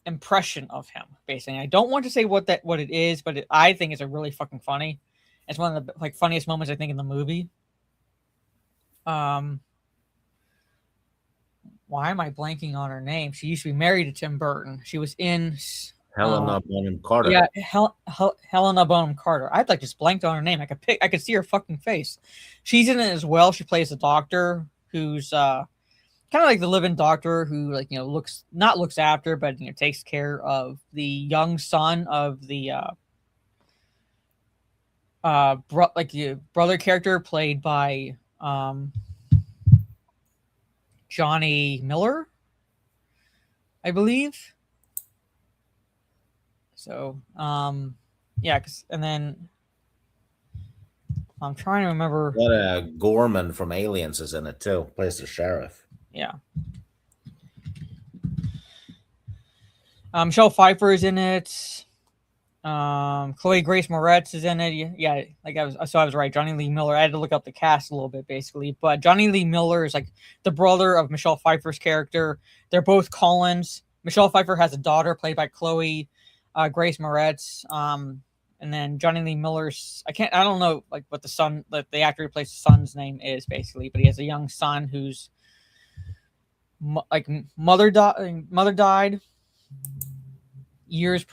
impression of him, basically. I don't want to say what it is, but I think it's a really fucking funny. It's one of the funniest moments, I think, in the movie. Why am I blanking on her name? She used to be married to Tim Burton. She was in Helena Bonham Carter. Yeah, Helena Bonham Carter. I'd just blanked on her name. I could see her fucking face. She's in it as well. She plays the doctor who's kind of like the living doctor who, like, looks after, but takes care of the young son of the brother character played by Johnny Miller, I believe. So yeah, and then I'm trying to remember. Gorman from Aliens is in it too. Plays the sheriff. Yeah. Michelle Pfeiffer is in it. Chloe Grace Moretz is in it. Yeah, like I was right. Johnny Lee Miller. I had to look up the cast a little bit, basically. But Johnny Lee Miller is like the brother of Michelle Pfeiffer's character. They're both Collins. Michelle Pfeiffer has a daughter played by Chloe Grace Moretz. And then Johnny Lee Miller's, I don't know like what the actor who plays the son's name is, basically, but he has a young son whose mother died years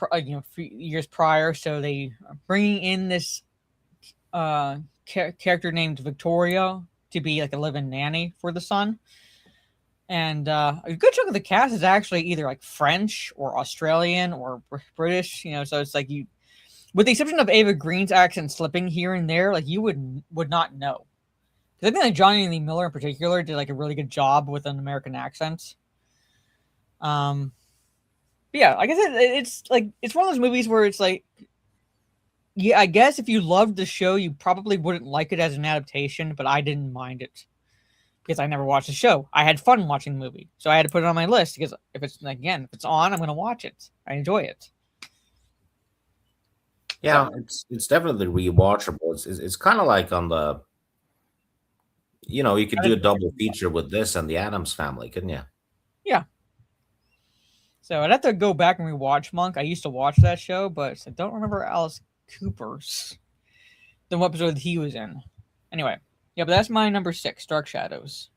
prior, so they are bringing in this character named Victoria to be like a living nanny for the son. And a good chunk of the cast is actually either like French or Australian or British, so it's like with the exception of Ava Green's accent slipping here and there, like you would not know. Because I think like Johnny Lee Miller in particular did like a really good job with an American accent. But yeah, like I said, it's one of those movies where it's like, yeah, I guess if you loved the show, you probably wouldn't like it as an adaptation, but I didn't mind it because I never watched the show. I had fun watching the movie, so I had to put it on my list because if it's on, I'm going to watch it. I enjoy it. Yeah, it's definitely rewatchable. It's kind of like on the, you could do a double feature with this and the Addams Family, couldn't you? Yeah. So I'd have to go back and rewatch Monk. I used to watch that show, but I don't remember Alice Cooper's the episode he was in. Anyway, yeah, but that's my number 6, Dark Shadows.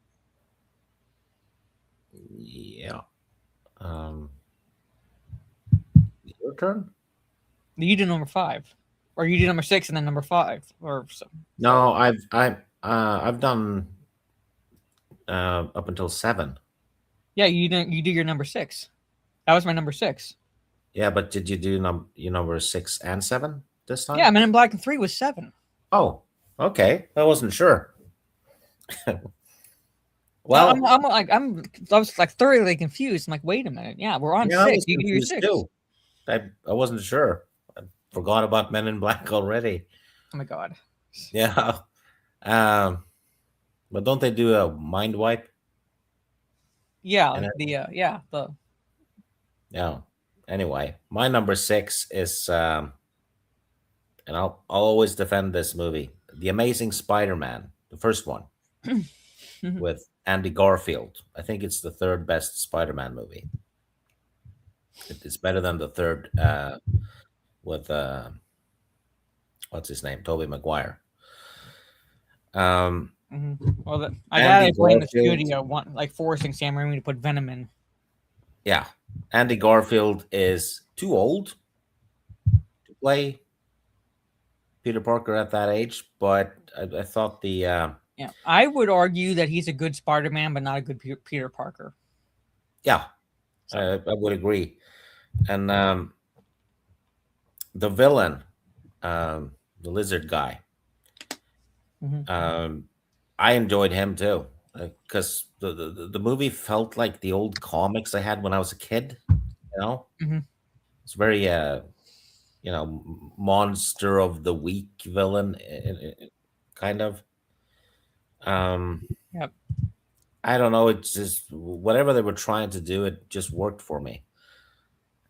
Yeah. Your turn. You did number 5, or you did number 6 and then number 5, or so. No, I've done up until 7. Yeah, you didn't. You do your number 6. That was my number 6. Yeah, but did you do your number 6 and 7 this time? Yeah, Men in Black and 3 was 7. Oh, okay. I wasn't sure. Well, I was like thoroughly confused. I'm like, wait a minute. Yeah, we're on 6. You do your 6. Too. I wasn't sure. I forgot about Men in Black already. Oh my god. Yeah. But don't they do a mind wipe? Yeah, like Yeah. Anyway, my number 6 is and I'll always defend this movie, The Amazing Spider-Man, the first one, with Andy Garfield. I think it's the third best Spider-Man movie. It's better than the third with what's his name, Tobey Maguire. Well, I gotta blame the studio, forcing Sam Raimi to put Venom in. Yeah, Andy Garfield is too old to play Peter Parker at that age, but I thought the I would argue that he's a good Spider-Man, but not a good Peter Parker. Yeah, I would agree. And the villain, the lizard guy, I enjoyed him too, because the movie felt like the old comics I had when I was a kid. It's very monster of the week villain, kind of. Yep. I don't know. It's just whatever they were trying to do, it just worked for me.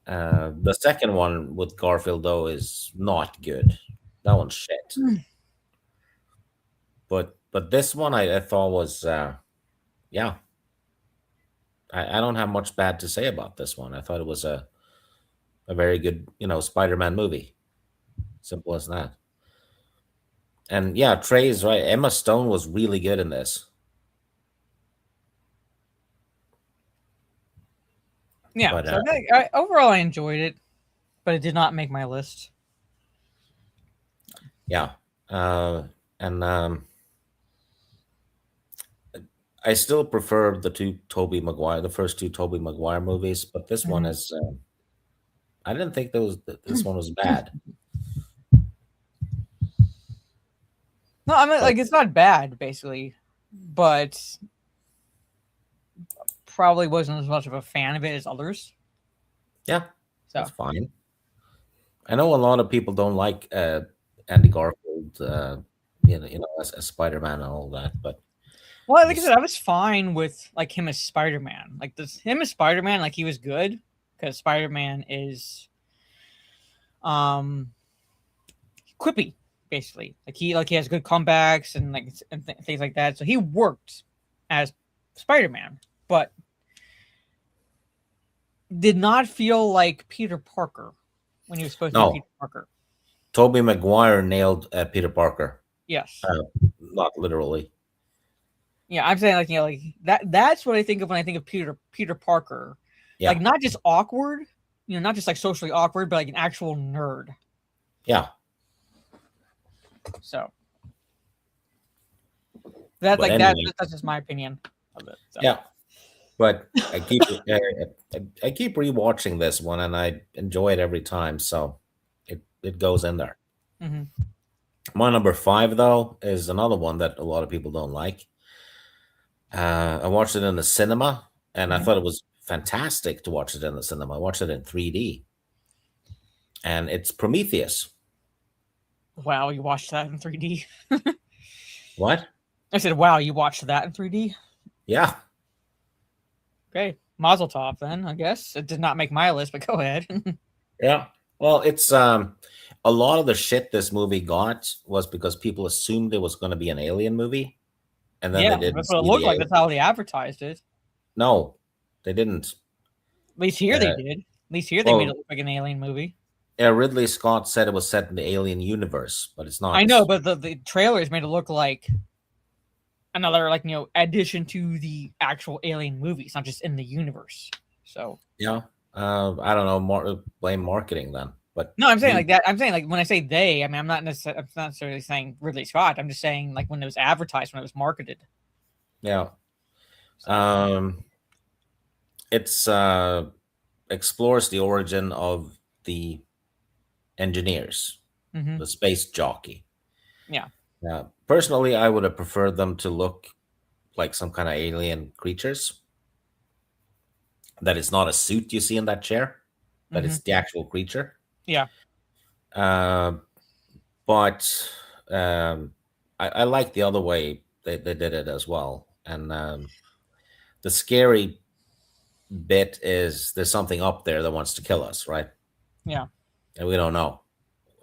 The second one with Garfield, though, is not good. That one's shit. But this one I thought was, yeah. I don't have much bad to say about this one. I thought it was a very good, Spider-Man movie. Simple as that. And yeah, Trey's right. Emma Stone was really good in this. Yeah, but, so overall I enjoyed it, but it did not make my list. Yeah, and I still prefer the first two Toby Maguire movies, but this one Mhm. is. I didn't think this one was bad, No, I mean but like it's not bad basically, but probably wasn't as much of a fan of it as others. yeah, So that's fine. I know a lot of people don't like Andy Garfield, as Spider Man and all that, but well, like I said, this, I was fine with like him as Spider Man. Like this, him as Spider Man, like he was good because Spider Man is um quippy, basically. Like he has good comebacks and things like that. So he worked as Spider Man, but did not feel like Peter Parker when he was supposed to be no, Peter Parker. Toby Maguire nailed Peter Parker, Yes. uh, not literally. Yeah, I'm saying like like that's what I think of when I think of Peter Parker. Yeah, Like not just awkward, not just like socially awkward, but like an actual nerd. yeah, So that but like that anyway, that's just my opinion of it. So yeah. But I keep rewatching this one, and I enjoy it every time. So it goes in there. hmm My number five, though, is another one that a lot of people don't like. I watched it in the cinema, and I hmm thought it was fantastic to watch it in the cinema. I watched it in 3D, and it's Prometheus. wow, you watched that in 3D. What? I said, wow, you watched that in 3D. Yeah, Okay, Mazel Tov. Then I guess it did not make my list, but go ahead. yeah. Well, it's a lot of the shit this movie got was because people assumed it was going to be an alien movie, and then Yeah, they didn't that's what it see looked the like. That's alien. how they advertised it. No, they didn't. At least here they Uh, did. At least here they made it well, look like an alien movie. yeah, Ridley Scott said it was set in the Alien universe, but it's I not. know, but the trailers made it look like another addition to the actual alien movie. It's not just in the universe. So Yeah, I don't know. Blame marketing then, but no, I'm saying he, like that. I'm saying like when I say they, I mean I'm not necessarily saying Ridley Scott. I'm just saying like when it was advertised, when it was marketed. yeah. So Um, it's explores the origin of the engineers, hmm the space jockey. yeah, Yeah, personally, I would have preferred them to look like some kind of alien creatures. That it's not a suit you see in that chair, that hmm it's the actual creature. yeah, Uh, but I like the other way they did it as well. And the scary bit is there's something up there that wants to kill us, right? yeah. And we don't know.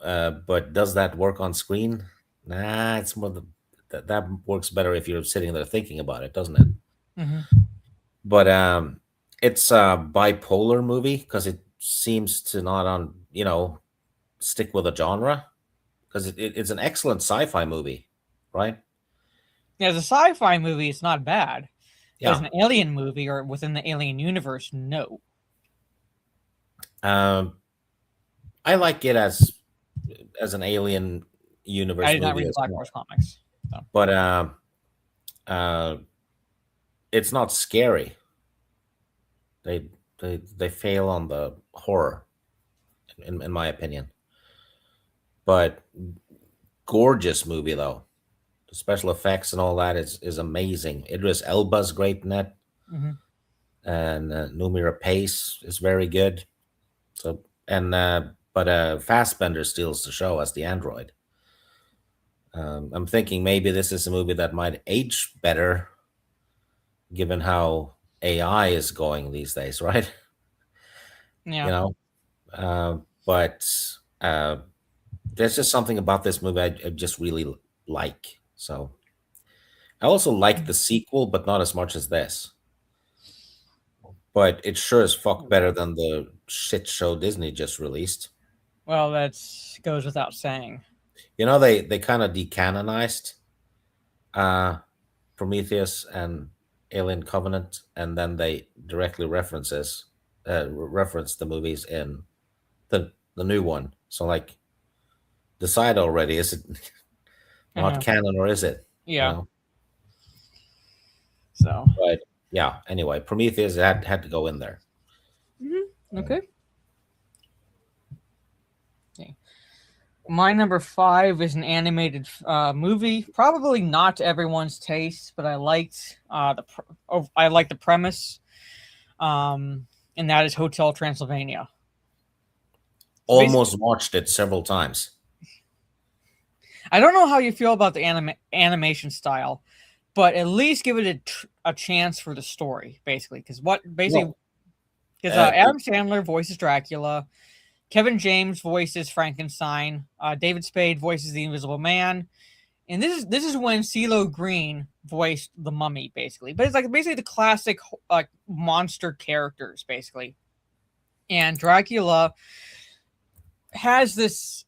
But does that work on screen? Nah, it's more that works better if you're sitting there thinking about it, doesn't it? hmm But it's a bipolar movie because it seems to not stick with a genre because it's an excellent sci-fi movie, right? Yeah, as a sci-fi movie, it's not bad. But as Yeah. an alien movie or within the alien universe, no. Um, I like it as an alien I universe did not movie read the as Black well, Horse comics. So. but uh, it's not scary. They they fail on the horror, in my opinion. But gorgeous movie though. The special effects and all that is amazing. Idris Elba's great in it, hmm and Numira Pace is very good. So and but Fassbender steals the show as the android. I'm thinking maybe this is a movie that might age better given how AI is going these days, right? you Yeah. know, but uh, there's just something about this movie I just really like. So I also like the sequel, but not as much as this. But it sure as fuck better than the shit show Disney just released. Well, that goes without saying. They kind of decanonized uh, Prometheus and Alien Covenant, and then they directly reference the movies in the new one. So like, decide already: is it not Uh-huh. canon or is it? You Yeah. know? So But yeah, anyway, Prometheus had to go in there. okay. Okay. My number 5 is an animated movie. Probably not to everyone's taste, but I liked I liked the premise, and that is Hotel Transylvania. Almost watched it several times. I don't know how you feel about the animation style, but at least give it a chance for the story, basically. Because Adam Sandler voices Dracula, Kevin James voices Frankenstein, David Spade voices the Invisible Man, and this is when CeeLo Green voiced the Mummy, basically. But it's like basically the classic like monster characters, basically. And Dracula has this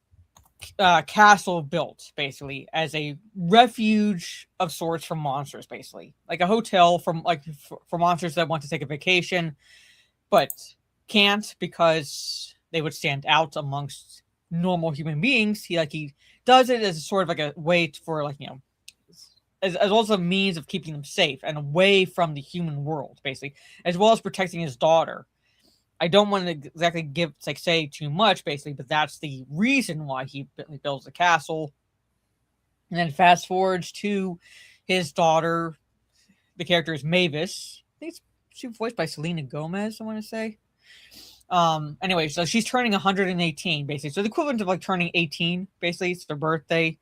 castle built basically as a refuge of sorts for monsters, basically like a hotel for monsters that want to take a vacation but can't because they would stand out amongst normal human beings. He does it as sort of like a way for as also a means of keeping them safe and away from the human world, basically, as well as protecting his daughter. I don't want to exactly say too much, basically, but that's the reason why he builds the castle. And then fast forwards to his daughter. The character is Mavis. I think she's voiced by Selena Gomez, I want to say. Anyway, so she's turning 118, basically. So the equivalent of like turning 18, basically. It's their birthday.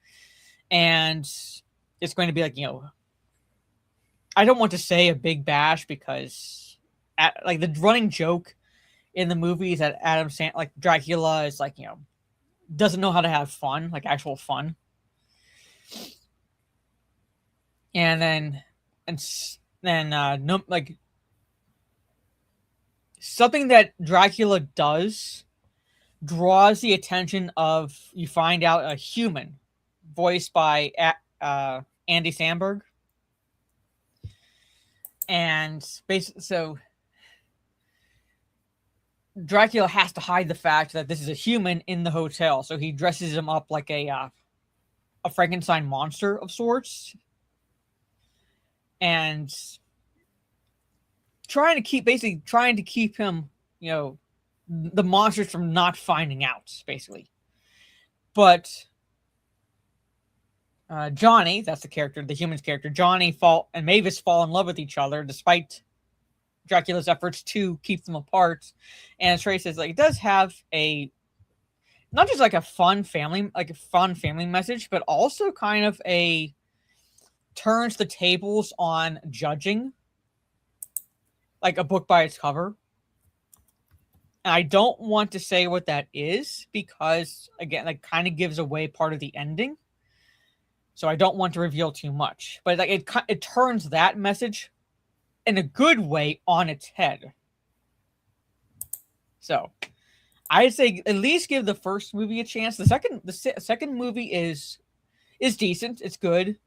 And it's going to be I don't want to say a big bash because the running joke in the movies that Dracula is doesn't know how to have fun, like actual fun. And then something that Dracula does draws the attention of, you find out, a human voiced by Andy Samberg. And basically, so Dracula has to hide the fact that this is a human in the hotel, so he dresses him up like a Frankenstein monster of sorts, and trying to keep him, the monsters from not finding out, basically. But Johnny, that's the character, the human's character, Johnny and Mavis fall in love with each other despite Dracula's efforts to keep them apart. And as Trey says, it does have not just a fun family message, but also kind of turns the tables on judging a book by its cover. And I don't want to say what that is because, again, kind of gives away part of the ending. So I don't want to reveal too much. But it turns that message in a good way on its head. So I'd say at least give the first movie a chance. The second movie is decent. It's good.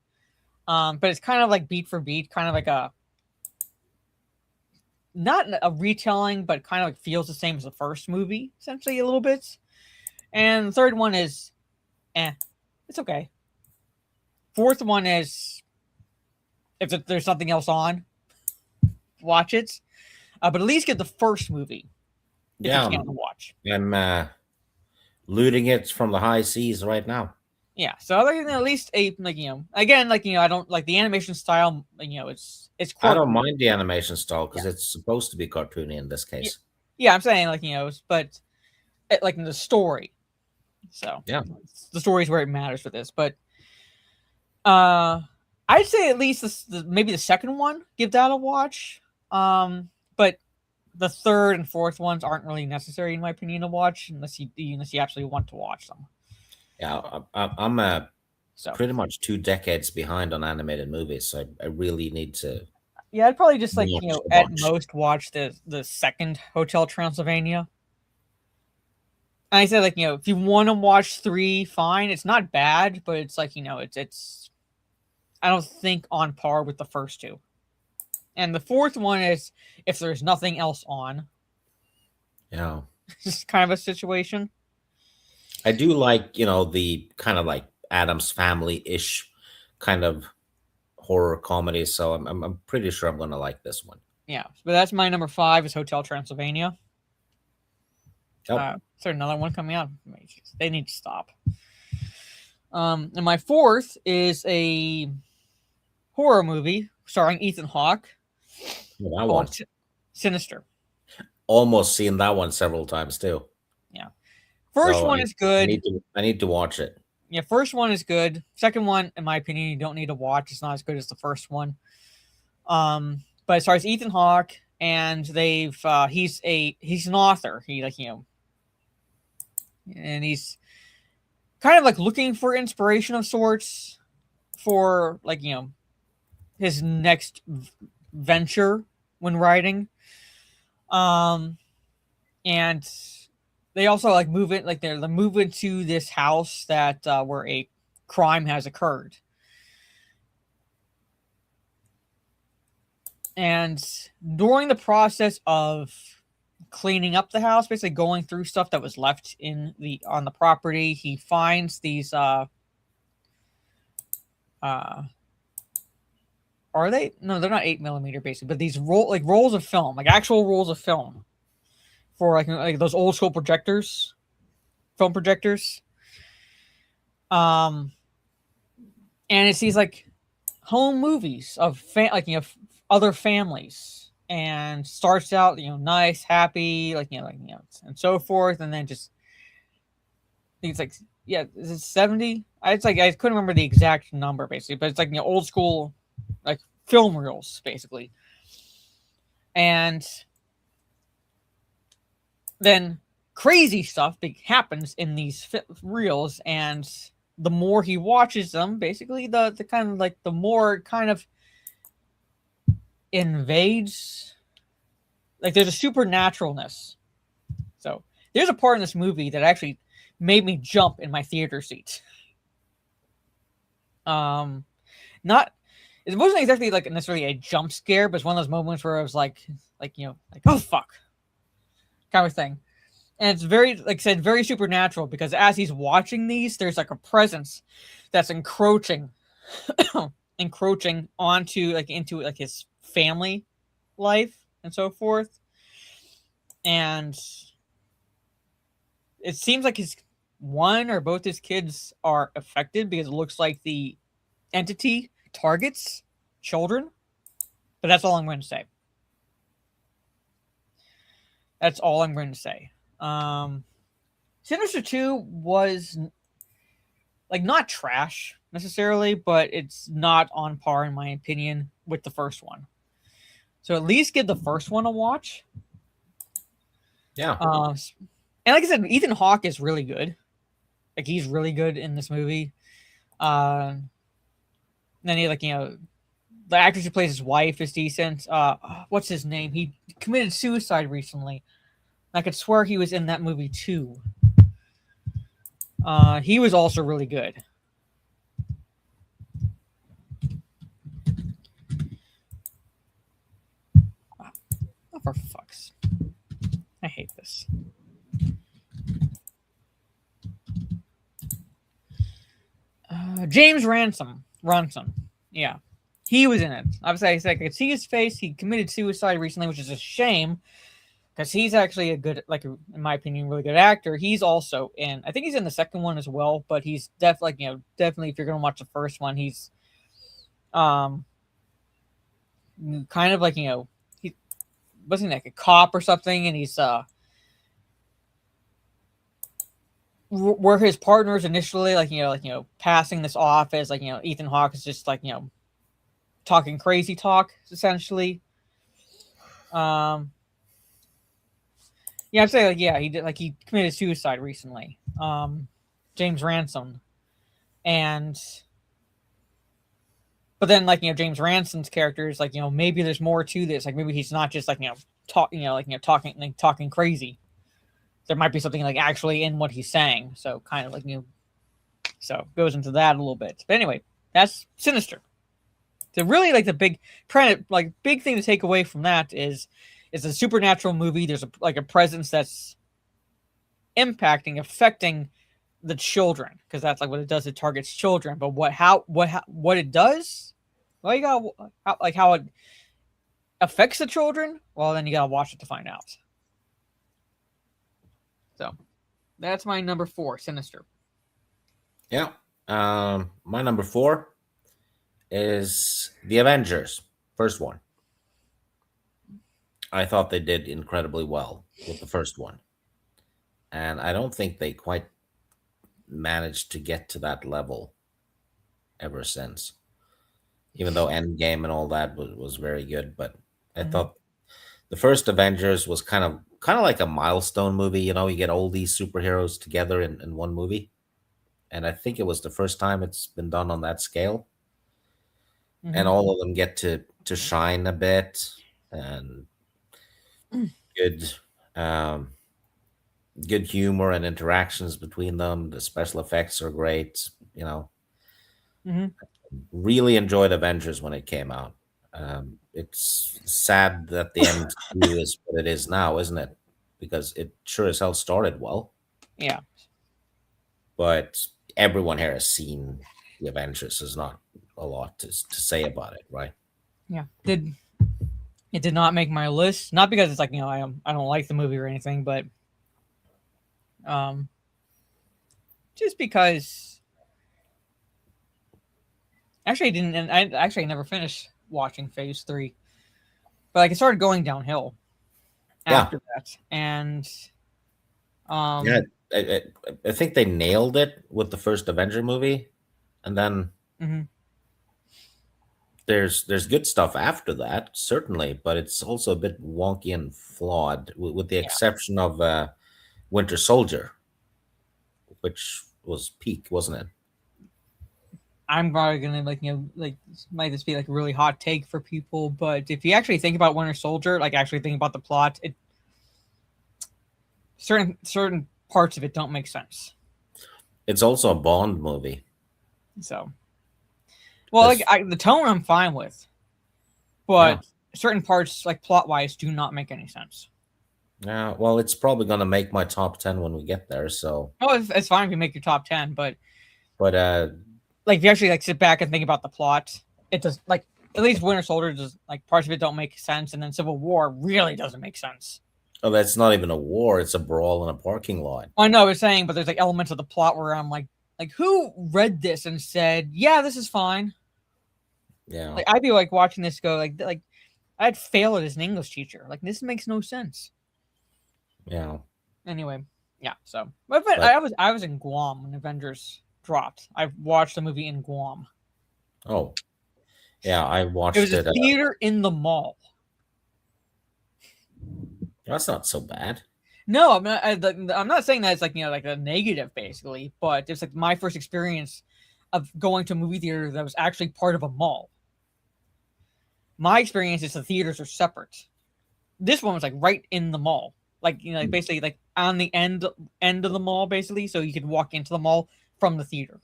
But it's kind of beat for beat, kind of not a retelling, but kind of feels the same as the first movie, essentially, a little bit. And the third one is, it's okay. Fourth one is, if there's something else on, watch it. But at least get the first movie. Yeah, you can't watch. I'm looting it from the high seas right now. Yeah, so at least again, I don't like the animation style. It's quirky. I don't mind the animation style because it's supposed to be cartoony in this case. Yeah, I'm saying but in the story. So yeah, the story is where it matters for this. But I'd say at least maybe the second one, give that a watch. But the third and fourth ones aren't really necessary, in my opinion, to watch unless you actually want to watch them. Yeah, I'm pretty much 2 decades behind on animated movies, so I really need to. Yeah, I'd probably just at most watch the second Hotel Transylvania. And I said if you want to watch 3, fine. It's not bad, but it's it's I don't think on par with the first 2. And the fourth one is if there's nothing else on. Yeah. Just kind of a situation. I do like, the kind of Addams Family-ish kind of horror comedies, so I'm pretty sure I'm gonna like this one. Yeah, but that's my number 5 is Hotel Transylvania. Oh, Is there another one coming out? They need to stop. And my 4th is a horror movie starring Ethan Hawke that one. called Sinister. Almost seen that one several times too. Yeah, first So one is good. I need to watch it. Yeah, first one is good. Second one, in my opinion, you don't need to watch. It's not as good as the first one. But as far as Ethan Hawke, and he's an author. He and he's kind of like looking for inspiration of sorts for his next venture when writing. And they also move into this house that where a crime has occurred. And during the process of cleaning up the house, basically going through stuff that was left on the property, he finds these are they? No, they're not 8mm basically, but these rolls of film, actual rolls of film for like those old school projectors, film projectors. And it sees home movies of other families, and starts out nice, happy, and so forth, and then just I think it's is it 70? I couldn't remember the exact number basically, but it's old school film reels basically. And then crazy stuff happens in these reels, and the more he watches them, basically the kind of the more kind of invades, there's a supernaturalness. So there's a part in this movie that actually made me jump in my theater seat. It wasn't exactly necessarily a jump scare, but it's one of those moments where I was oh fuck, kind of thing. And it's very, like I said, very supernatural, because as he's watching these, there's a presence that's encroaching onto into his family life and so forth. And it seems like his one or both his kids are affected, because it looks like the entity targets children. But that's all I'm going to say. That's all I'm going to say. Sinister 2 was not trash necessarily, but it's not on par, in my opinion, with the first one. So at least give the first one a watch. Yeah. And like I said, Ethan Hawke is really good. He's really good in this movie. Then he the actress who plays his wife is decent. What's his name? He committed suicide recently. I could swear he was in that movie too. He was also really good. Oh, for fuck's! I hate this. James Ransom. Yeah. He was in it. Obviously, I could see his face. He committed suicide recently, which is a shame, because he's actually a good, in my opinion, really good actor. He's also in, I think he's in the second one as well, but he's definitely, definitely if you're going to watch the first one, he's kind of he wasn't a cop or something, and he's where his partners initially passing this off as Ethan Hawke is just talking crazy talk essentially. Yeah, I'd say he did he committed suicide recently. James Ransom, but then James Ransom's character is maybe there's more to this. Maybe he's not just talking crazy. There might be something actually in what he's saying. So kind of so it goes into that a little bit. But anyway, that's Sinister. So really the big big thing to take away from that is it's a supernatural movie. There's a presence that's affecting the children, because that's what it does. It targets children. But what it does Well, you gotta how it affects the children. Well, then you gotta watch it to find out. So that's my number 4, Sinister. Yeah. My number 4 is The Avengers, first one. I thought they did incredibly well with the first one. And I don't think they quite managed to get to that level ever since. Even though Endgame and all that was very good, but I Mm-hmm. thought the first Avengers was kind of like a milestone movie. You know, you get all these superheroes together in one movie, and I think it was the first time it's been done on that scale, and Mm-hmm. all of them get to shine a bit, and good um, good humor and interactions between them. The special effects are great. You know, Mm-hmm. really enjoyed Avengers when it came out. It's sad that the MCU is what it is now, isn't it? Because it sure as hell started well, Yeah. but everyone here has seen the Avengers. There's not a lot to say about it, right? Yeah. It did not make my list. Not because it's like I don't like the movie or anything, but um, just because actually I didn't. And I actually never finished watching Phase 3, but like it started going downhill Yeah, after that, and yeah. um, I think they nailed it with the first Avenger movie, and then mhm, there's good stuff after that, certainly, but it's also a bit wonky and flawed, with the yeah, exception of Winter Soldier, which was peak, wasn't it? I'm probably gonna might this be like a really hot take for people, but if you actually think about Winter Soldier, like actually think about the plot, it certain parts of it don't make sense. It's also a Bond movie. So, well, like This, the tone I'm fine with, yeah, but certain parts, like plot wise, do not make any sense. yeah. Well, it's probably gonna make my top 10 when we get there. So, Oh, it's fine if you make your top 10, but but like if you actually like sit back and think about the plot, it does like at least Winter Soldier does like parts of it don't make sense, and then Civil War really doesn't make sense. oh, that's not even a war; it's a brawl in a parking lot. I know it's saying, but there's like elements of the plot where I'm like who read this and said, yeah, this is fine. Yeah, Like I'd be like watching this go like I'd fail it as an English teacher. Like this makes no sense. yeah. Anyway, yeah. So, but But I was in Guam when Avengers dropped. I watched the movie in Guam. oh, yeah, I It was watched a it. theater in the mall. That's not so bad. No, I'm not saying that it's like like a negative basically, but it's like my first experience of going to a movie theater that was actually part of a mall. My experience is the theaters are separate. This one was like right in the mall, like like basically like on the end of the mall, basically, so you could walk into the mall from the theater,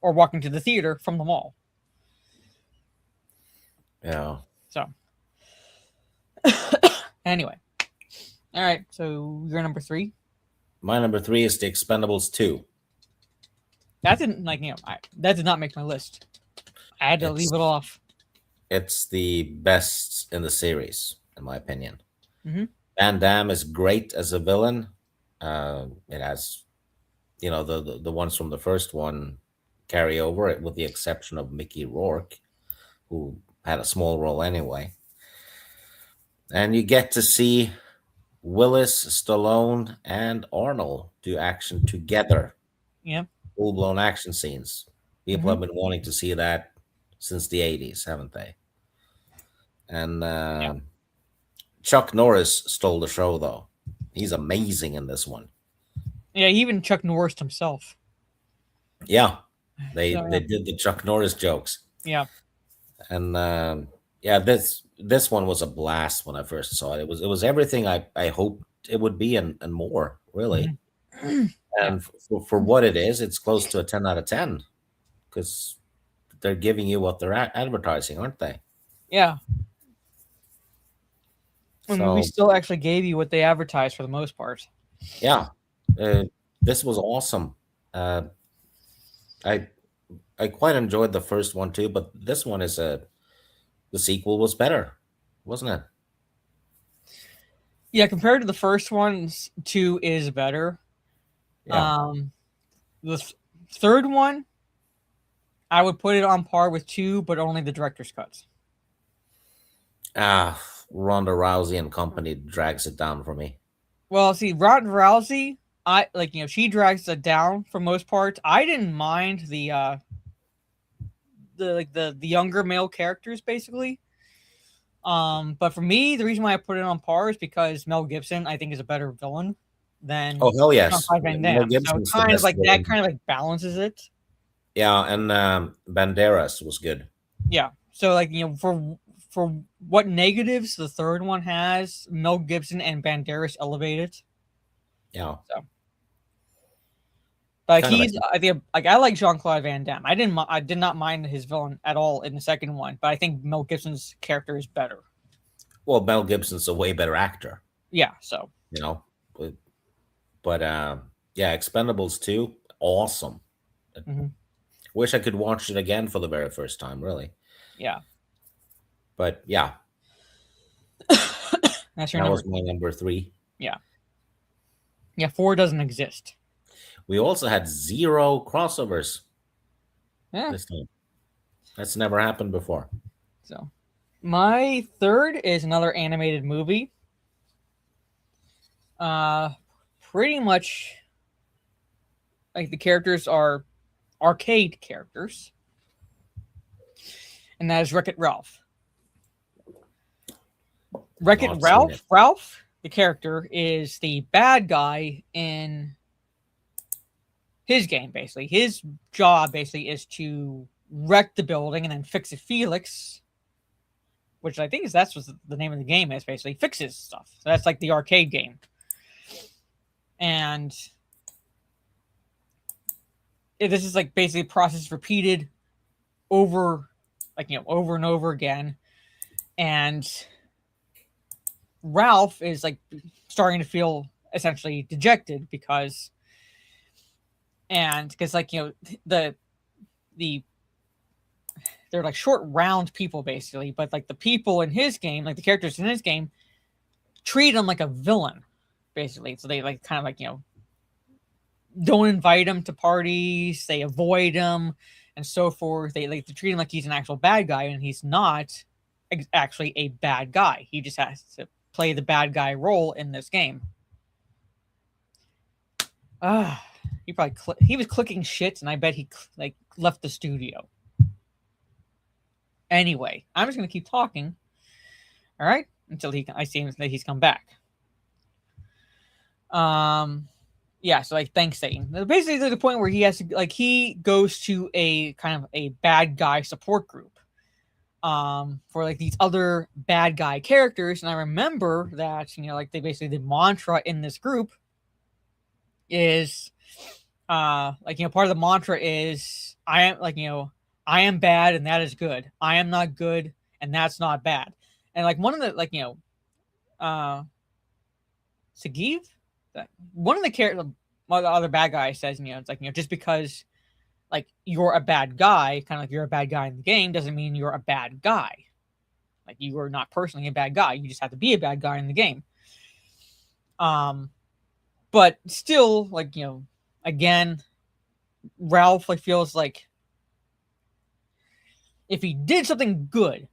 or walk into the theater from the mall. Yeah, So anyway, all right. So you're number 3. my number 3 is The Expendables 2. That didn't that did not make my list. I had to leave It's it off. it's the best in the series, in my opinion. Hmm. Van Damme is great as a villain. It has, the ones from the first one carry over it, with the exception of Mickey Rourke, who had a small role anyway. And you get to see Willis, Stallone, and Arnold do action together, Yeah. full blown action scenes. People Hmm. have been wanting to see that since the 80s, haven't they? And Yeah. Chuck Norris stole the show, though. He's amazing in this one. Yeah. Even Chuck Norris himself. Yeah, they So they did the Chuck Norris jokes, yeah. and yeah, this one was a blast when I first saw it. It was everything I hoped it would be, and more, really. Yeah. Hmm. Yeah. And for what it is, it's close to a 10 out of 10, because they're giving you what they're advertising, aren't they? Yeah. And we So still actually gave you what they advertised for the most part. yeah, uh, this was awesome. I I quite enjoyed the first one too, but this one is the sequel was better, wasn't it? Yeah, compared to the first one, 2 is better. Yeah. The third one, I would put it on par with 2, but only the director's cuts. Ronda Rousey and company drags it down for me. Well, see, Ronda Rousey, she drags it down for most parts. I didn't mind the younger male characters basically. But for me, the reason why I put it on par is because Mel Gibson, I think, is a better villain than Oh hell yes, Jean-Claude Van Mel Damme. So it Gibson's the kind of best like that villain. kind of like balances it. Yeah, and Banderas was good. Yeah. So for what negatives the third one has, Mel Gibson and Banderas elevate it. Yeah. So, but Kind of I think I like Jean-Claude Van Damme. I did not mind his villain at all in the second one, but I think Mel Gibson's character is better. Well, Mel Gibson's a way better actor, Yeah. So you know. But yeah, Expendables 2, awesome. Mhm. Wish I could watch it again for the very first time, really. yeah, But yeah, that's your that number. was my number 3. Yeah. 4 doesn't exist. We also had 0 crossovers Yeah. this time. That's never happened before. So, my third is another animated movie. Pretty much like the characters are arcade characters, and that is Wreck-It Ralph. Wreck-It Not seen Ralph. it. Ralph, the character, is the bad guy in his game. Basically, his job basically is to wreck the building and then fix it. Felix, which I think that's what the name of the game is, basically fixes stuff. So that's like the arcade game. And this is like basically a process repeated over and over again. And Ralph is like starting to feel essentially dejected because the they're like short round people basically, but like the people in his game, like the characters in his game, treat him like a villain basically. So they like kind of like don't invite him to parties, they avoid him and so forth. They treat him like he's an actual bad guy, and he's not actually a bad guy. He just has to play the bad guy role in this game. He was clicking shit, and I bet he left the studio. Anyway, I'm just gonna keep talking. All right, until I see him that he's come back. Yeah, so like thanks Satan. Basically to the point where he has to he goes to a kind of a bad guy support group for like these other bad guy characters. And I remember that they basically the mantra in this group is part of the mantra is I am bad and that is good. I am not good and that's not bad. And like one of the Sagiv, one of the other bad guys says, it's just because like you're a bad guy, kind of like you're a bad guy in the game, doesn't mean you're a bad guy. Like you are not personally a bad guy. You just have to be a bad guy in the game. But still, again, Ralph feels like if he did something good,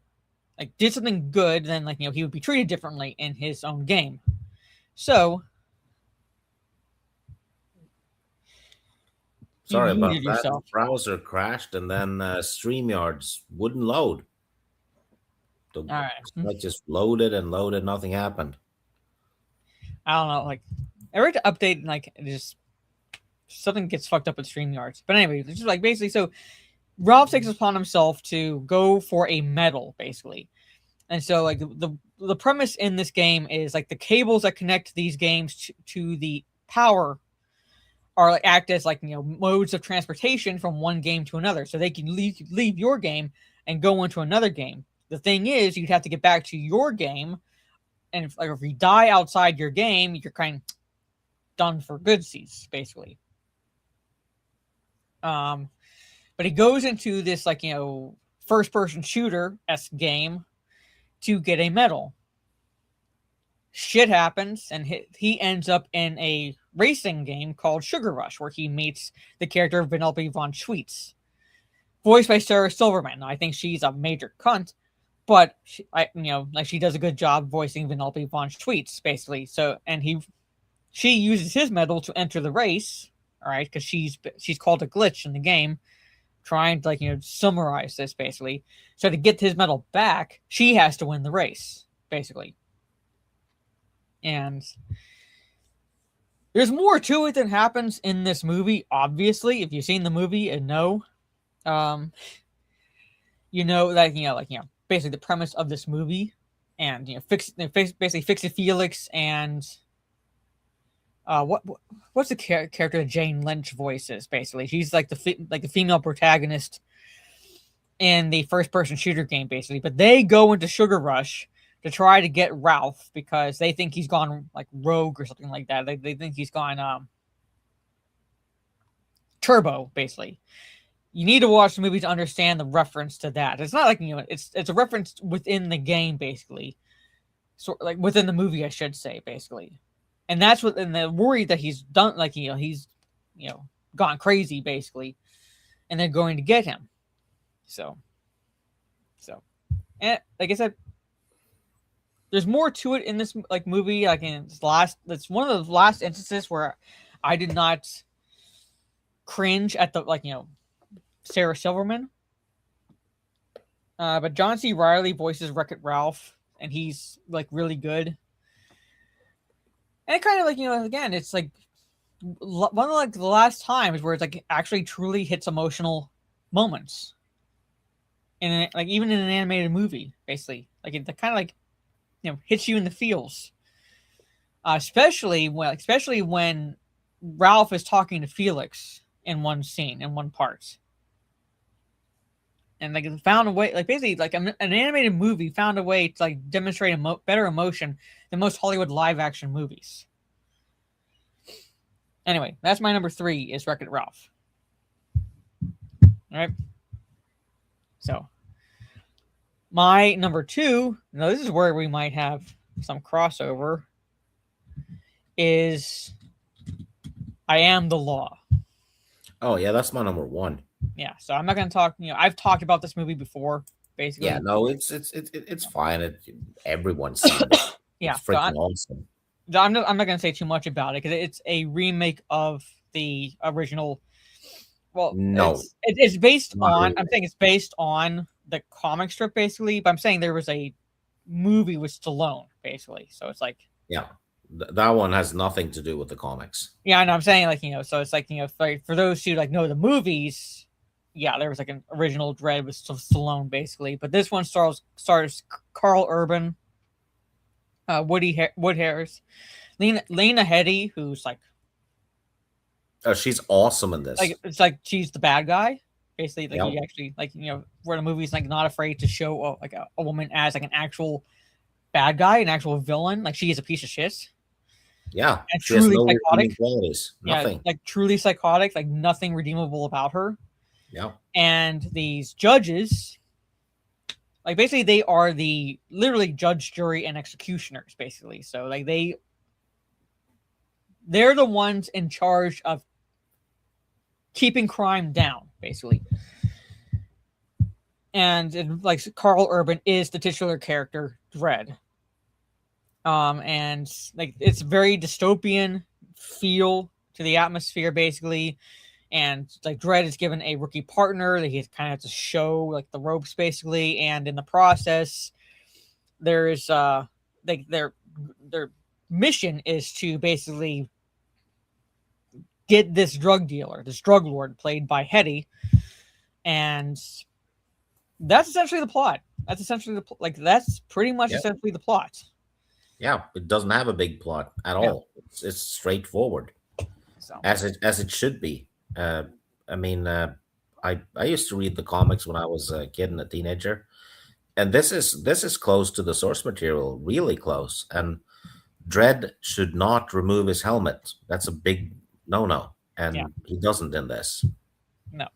then he would be treated differently in his own game. So Sorry about that. Yourself. The browser crashed, and then StreamYards wouldn't load. All right. It just loaded and loaded. Nothing happened. I don't know. Every update, just something gets fucked up with StreamYards. But anyway, it's just basically, so Ralph takes it upon himself to go for a medal, basically. And so the premise in this game is the cables that connect these games to the power are act as modes of transportation from one game to another. So they can leave your game and go into another game. The thing is, you'd have to get back to your game, and if you die outside your game, you're kind of done for goodsies, basically. But he goes into this first person shooter-esque game to get a medal. Shit happens, and he ends up in a racing game called Sugar Rush, where he meets the character of Vanellope von Schweetz, voiced by Sarah Silverman. I think she's a major cunt, but she does a good job voicing Vanellope von Schweetz, basically. So, and she uses his medal to enter the race, all right, because she's called a glitch in the game, trying to summarize this basically. So to get his medal back, she has to win the race, basically. And there's more to it than happens in this movie. Obviously, if you've seen the movie and know, basically the premise of this movie, and basically Fix-It Felix and what's the character that Jane Lynch voices? Basically, she's like the female protagonist in the first-person shooter game, basically. But they go into Sugar Rush to try to get Ralph because they think he's gone like rogue or something like that. They think he's gone turbo, basically. You need to watch the movie to understand the reference to that. It's not like it's a reference within the game, basically. So like within the movie, I should say, basically. And that's what, and the worry that he's done, he's gone crazy, basically, and they're going to get him. So, and like I said, there's more to it in this movie. It's one of the last instances where I did not cringe at the Sarah Silverman. But John C. Reilly voices Wreck-It Ralph, and he's really good. And it kind of again, it's one of the last times where it's actually truly hits emotional moments. And even in an animated movie, basically, it kind of hits you in the feels, especially when Ralph is talking to Felix in one scene, in one part, and found a way, an animated movie found a way to demonstrate better emotion than most Hollywood live action movies. Anyway, that's my number 3 is Wreck-It Ralph. All right, so. My number 2, now this is where we might have some crossover, is I Am the Law. Oh, yeah, that's my number 1. Yeah, so I'm not going to talk, I've talked about this movie before, basically. Yeah, no, it's fine. Everyone's seen it. Yeah, it's freaking awesome. I'm not going to say too much about it because it's a remake of the original. Well, no, it's based on. I'm saying it's based on the comic strip, basically. But I'm saying there was a movie with Stallone, basically. So it's that one has nothing to do with the comics. Yeah, I know. I'm saying so it's for those who know the movies. Yeah, there was an original Dredd with Stallone, basically. But this one stars Carl Urban, Wood Harris, Lena Headey, who's oh, she's awesome in this. It's she's the bad guy, basically. He actually where the movie's not afraid to show a woman as an actual bad guy, an actual villain. She is a piece of shit. Yeah, and truly psychotic. Nothing. Yeah, truly psychotic. Nothing redeemable about her. Yeah. And these judges, basically, they are literally judge, jury, and executioners, basically. So they're the ones in charge of keeping crime down, basically. And Carl Urban is the titular character, Dredd. And it's very dystopian feel to the atmosphere, basically. And Dredd is given a rookie partner that he kind of has to show the ropes, basically. And in the process, there's their mission is to basically get this drug dealer, this drug lord, played by Headey, and that's essentially the plot. That's essentially that's pretty much essentially the plot. Yeah, it doesn't have a big plot at all. It's straightforward, as it should be. I used to read the comics when I was a kid and a teenager, and this is close to the source material, really close. And Dredd should not remove his helmet. That's a big no, and he doesn't in this. No,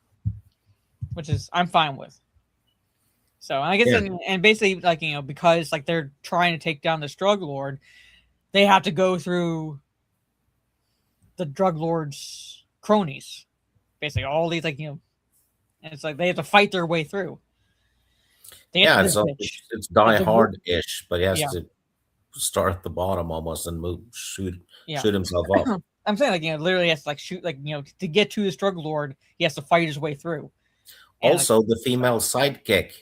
which is I'm fine with. So I guess, Yeah. and basically, like, because like they're trying to take down this drug lord, they have to go through the drug lord's cronies, basically all these, like, and it's like they have to fight their way through. They get Yeah, to it's this bitch. it's Die It's a group. Hard-ish, but he has Yeah, to start at the bottom almost and yeah. shoot himself up. I'm saying, like, literally has to, like, shoot, like, to get to this drug lord, he has to fight his way through. And like, Also, the female sidekick,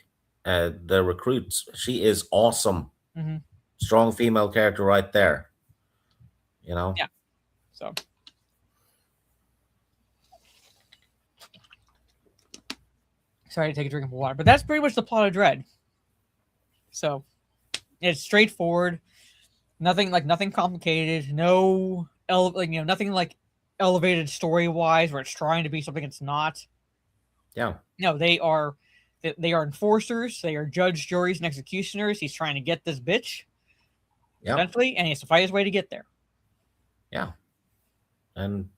the recruits, she is awesome. mm-hmm. Strong female character right there. You know? Yeah. So sorry to take a drink of water, but that's pretty much the plot of Dread. So it's straightforward, nothing complicated, nothing like elevated story wise where it's trying to be something it's not. Yeah. No, they are enforcers, they are judge, juries, and executioners. He's trying to get this bitch eventually, and he has to fight his way to get there. Yeah. And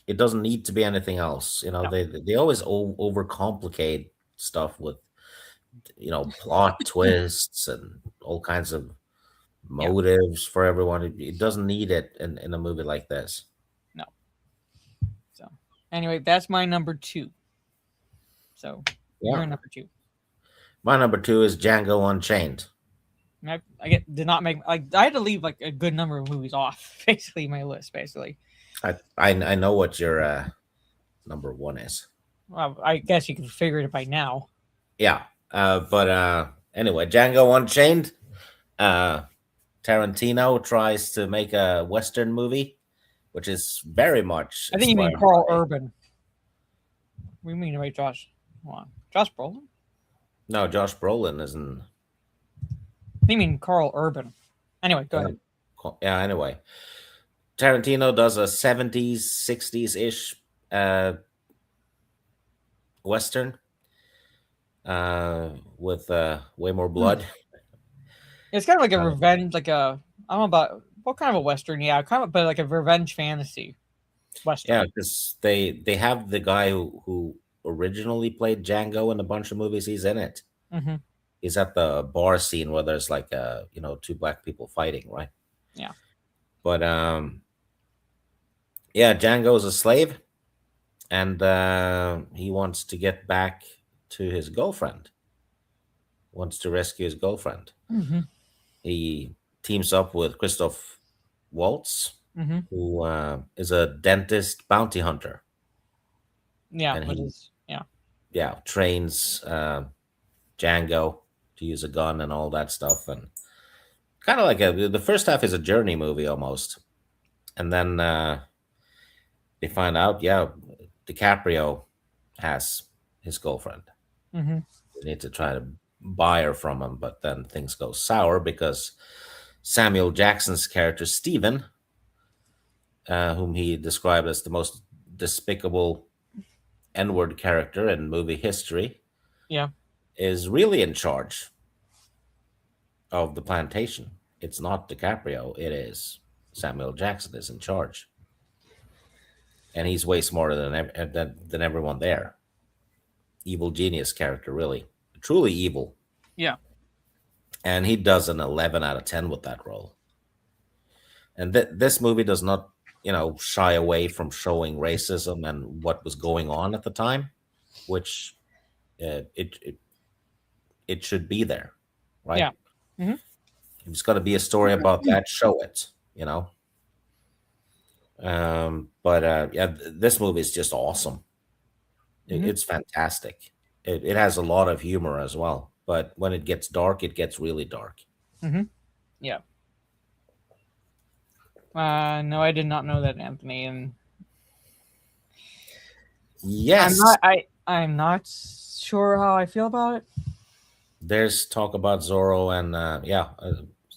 it doesn't need to be anything else. No. They always overcomplicate stuff with plot twists and all kinds of motives for everyone. It doesn't need it in a movie like this. No. So anyway, that's my number 2. So you're number 2. My number 2 is Django Unchained. I did not make, like, I had to leave like a good number of movies off basically my list basically. I know what your number 1 is. Well, I guess you can figure it by now. Yeah. But anyway, Django Unchained. Tarantino tries to make a Western movie, which is very much. I think you mean Carl Urban. What do you mean, right, Josh? Hold on. Josh Brolin? No, Josh Brolin isn't. You mean Carl Urban? Anyway, go ahead. Yeah. Anyway, Tarantino does a 70s, 60s ish Western with way more blood. It's kind of like a revenge, like a, I don't know about what kind of a Western, yeah, kind of, but like a revenge fantasy Western. Yeah, because they have the guy who originally played Django in a bunch of movies. He's in it. Mm-hmm. He's at the bar scene where there's like 2 black people fighting, right? Yeah. But yeah, Django is a slave, and he wants to get back to his girlfriend. Wants to rescue his girlfriend. Mm-hmm. He teams up with Christoph Waltz, mm-hmm. who is a dentist bounty hunter. Yeah, and trains Django to use a gun and all that stuff, and kind of like the first half is a journey movie almost, and then they find out, DiCaprio has his girlfriend. Mm-hmm. They need to try to buy her from him, but then things go sour because Samuel Jackson's character Steven, whom he described as the most despicable N-word character in movie history, is really in charge of the plantation. It's not DiCaprio, it is Samuel Jackson is in charge, and he's way smarter than everyone there. Evil genius character, really, truly evil. Yeah, and he does an 11 out of 10 with that role. And this movie does not shy away from showing racism and what was going on at the time, which it should be there, right? Yeah. Mm-hmm. If it's going to be a story about that, show it, But this movie is just awesome. Mm-hmm. It's fantastic. It has a lot of humor as well, but when it gets dark, it gets really dark. Mm-hmm. Yeah. No, I did not know that, Anthony. And yes, I'm not sure how I feel about it. There's talk about Zorro and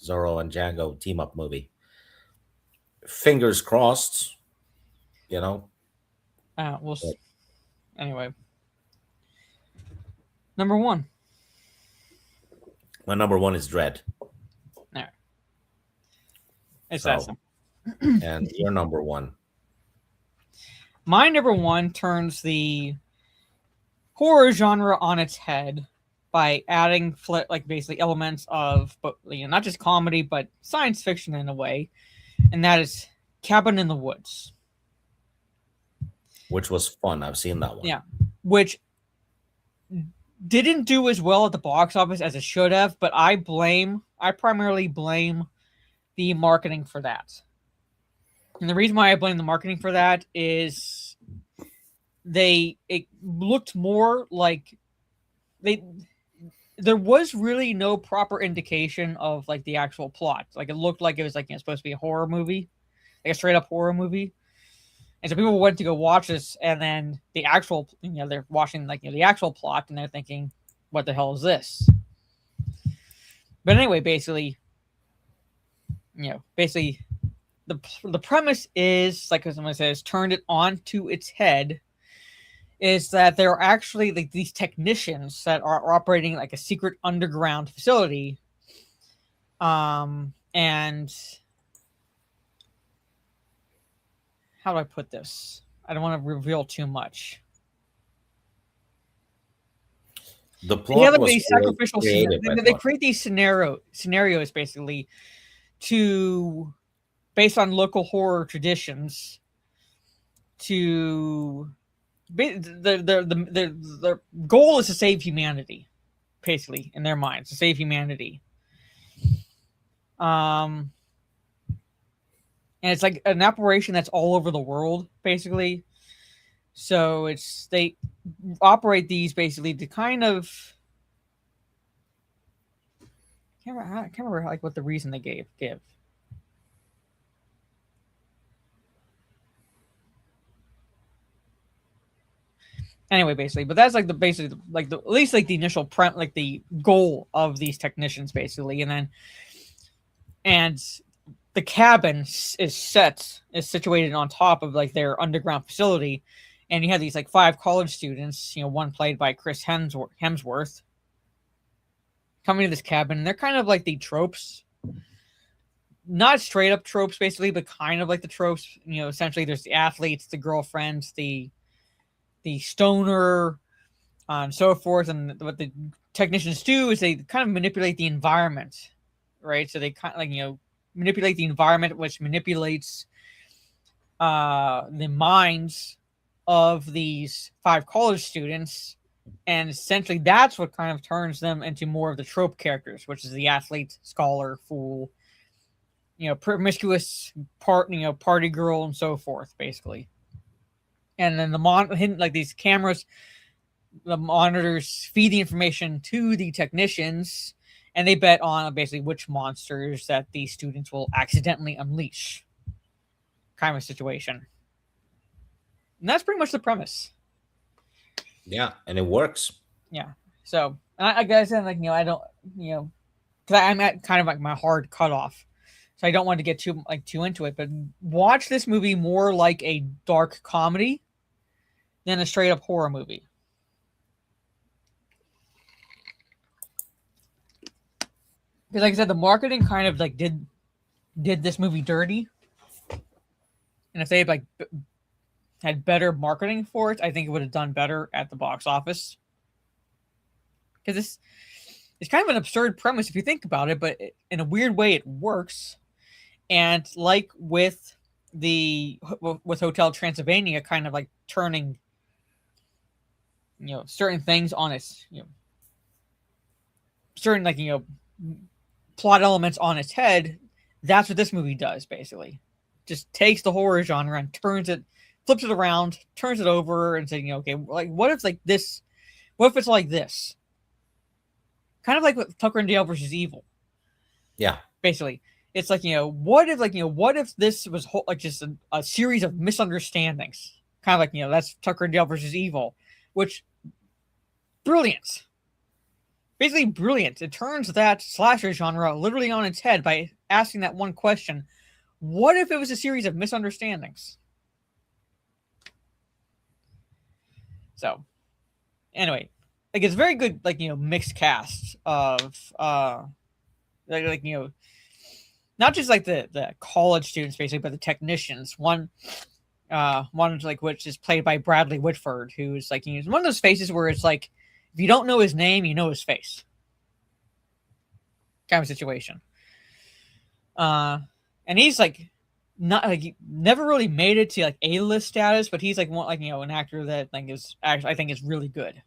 Zorro and Django team up movie. Fingers crossed, We'll see. Anyway, number 1. My number 1 is Dread. All right. It's that simple. And your number 1. My number 1 turns the horror genre on its head by adding like basically elements of, but not just comedy but science fiction in a way, and that is Cabin in the Woods, which was fun. I've seen that one. Yeah, which didn't do as well at the box office as it should have, but I primarily blame the marketing for that. And the reason why I blame the marketing for that is it looked more like there was really no proper indication of like the actual plot. Like it looked like it was like supposed to be a horror movie, like a straight up horror movie. And so people went to go watch this, and then the actual, they're watching like the actual plot, and they're thinking, "What the hell is this?" But anyway, basically, the premise is, like someone says, turned it onto its head. Is that there are actually like these technicians that are operating like a secret underground facility, and how do I put this? I don't want to reveal too much. The plot was these sacrificial creative. They create these scenarios basically to, based on local horror traditions, to the goal is to save humanity, basically, in their minds, to save humanity. And it's like an operation that's all over the world, basically. So they operate these basically to kind of, I can't remember like what the reason they give. Anyway, basically, but that's like at least like the initial like the goal of these technicians, basically, and the cabin is situated on top of like their underground facility, and you have these like 5 college students, one played by Chris Hemsworth, coming to this cabin, and they're kind of like the tropes, not straight up tropes, basically, but kind of like the tropes. Essentially, there's the athletes, the girlfriends, the stoner, and so forth. And what the technicians do is they kind of manipulate the environment, right? So they kind of like manipulate the environment, which manipulates the minds of these 5 college students, and essentially that's what kind of turns them into more of the trope characters, which is the athlete, scholar, fool, promiscuous party girl, and so forth, basically. And then like these cameras, the monitors feed the information to the technicians, and they bet on basically which monsters that these students will accidentally unleash, kind of a situation. And that's pretty much the premise. Yeah, and it works. Yeah. So I guess I don't, because I'm at kind of like my hard cutoff, so I don't want to get too into it. But watch this movie more like a dark comedy than a straight up horror movie. Because, like I said, the marketing kind of like did this movie dirty, and if they had better marketing for it, I think it would have done better at the box office. Because it's kind of an absurd premise if you think about it, but in a weird way, it works. And like with Hotel Transylvania, kind of like turning certain things on its certain plot elements on its head. That's what this movie does, basically. Just takes the horror genre and flips it around, turns it over, and saying, okay, like what if like this? What if it's like this? Kind of like with Tucker and Dale versus Evil. Yeah. Basically, it's like what if this was like just a series of misunderstandings? Kind of like that's Tucker and Dale versus Evil, which brilliant. Basically brilliant. It turns that slasher genre literally on its head by asking that one question: what if it was a series of misunderstandings? So, anyway, like it's very good, mixed cast of not just like the college students basically, but the technicians. One like which is played by Bradley Whitford, who's like he's one of those faces where it's like if If you don't know his name, you know his face. Kind of situation. And he's like not like he never really made it to like A-list status, but he's like one like an actor that I think is really good.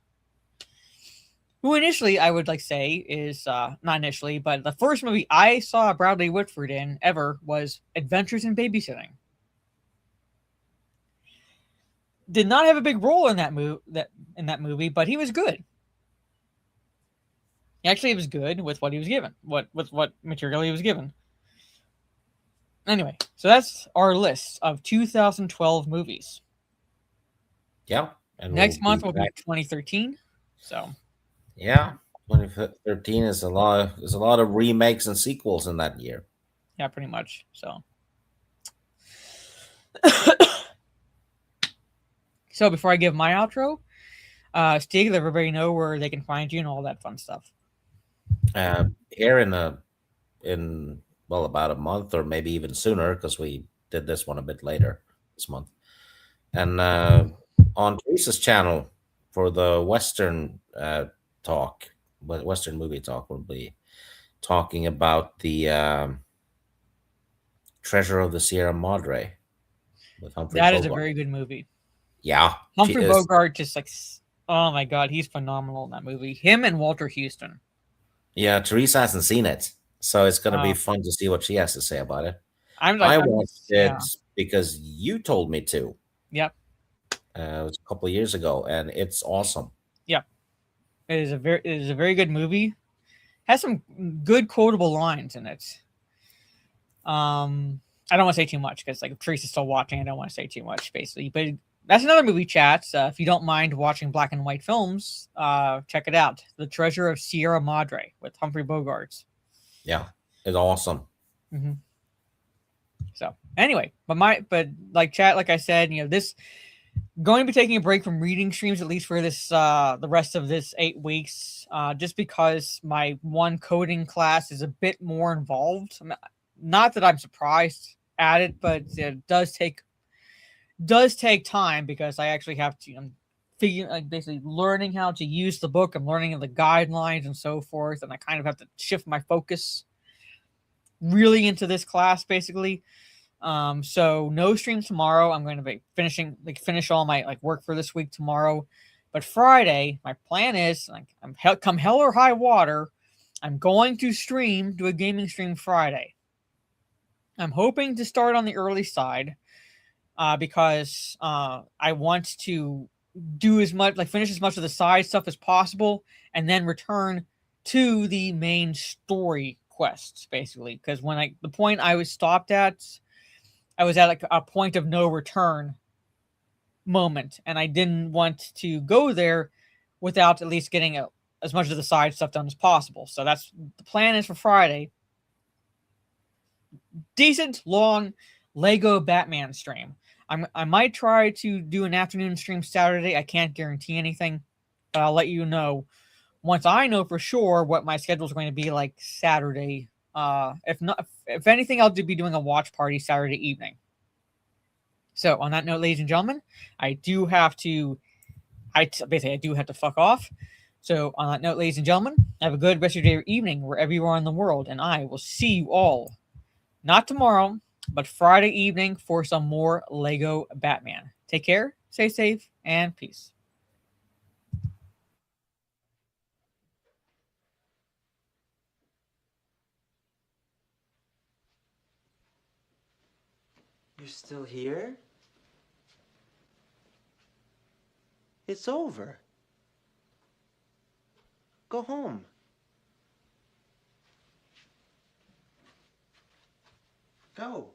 Who initially I would like say is not initially, but the first movie I saw Bradley Whitford in ever was Adventures in Babysitting. Did not have a big role in that movie, but he was good. Actually, he was good with what he was given, what material he was given. Anyway, so that's our list of 2012 movies. Yeah. And Next month will be back. 2013. So Yeah. 2013 is a lot. There's a lot of remakes and sequels in that year. yeah, pretty much. So. So before I give my outro, Stig, let everybody know where they can find you and all that fun stuff. Here in about a month or maybe even sooner, because we did this one a bit later this month, and on Teresa's channel for the Western talk, Western movie talk, will be talking about the Treasure of the Sierra Madre with Humphrey That Bogart. is a very good movie. Yeah, Humphrey Bogart just like, oh my god, he's phenomenal in that movie. Him and Walter Houston. Yeah, Teresa hasn't seen it, so it's going to be fun to see what she has to say about it. I watched it because you told me to. Yep. It was a couple of years ago, and it's awesome. Yep. It is a very good movie. Has some good quotable lines in it. I don't want to say too much because like if Teresa's still watching, I don't want to say too much basically. But that's another movie chat. If you don't mind watching black and white films, check it out. The Treasure of Sierra Madre with Humphrey Bogart. Yeah, it's awesome. Mm-hmm. So anyway, but like chat, like I said, this going to be taking a break from reading streams at least for this the rest of this 8 weeks, just because my one coding class is a bit more involved. Not that I'm surprised at it, but it does take time because I actually have to basically learning how to use the book. I'm learning the guidelines and so forth, and I kind of have to shift my focus really into this class basically. So no stream tomorrow. I'm going to be finish all my work for this week tomorrow. But Friday, my plan is come hell or high water, I'm going to do a gaming stream Friday. I'm hoping to start on the early side, because I want to do finish as much of the side stuff as possible, and then return to the main story quests basically. Because the point I was stopped at, I was at a point of no return moment, and I didn't want to go there without at least getting as much of the side stuff done as possible. So that's the plan is for Friday. Decent long Lego Batman stream. I might try to do an afternoon stream Saturday. I can't guarantee anything, but I'll let you know once I know for sure what my schedule is going to be like Saturday. If anything, I'll be doing a watch party Saturday evening. So on that note, ladies and gentlemen, I do have to fuck off. So on that note, ladies and gentlemen, have a good rest of your day or evening wherever you are in the world, and I will see you all, not tomorrow, but Friday evening for some more Lego Batman. Take care, stay safe, and peace. You're still here? It's over. Go home. Go.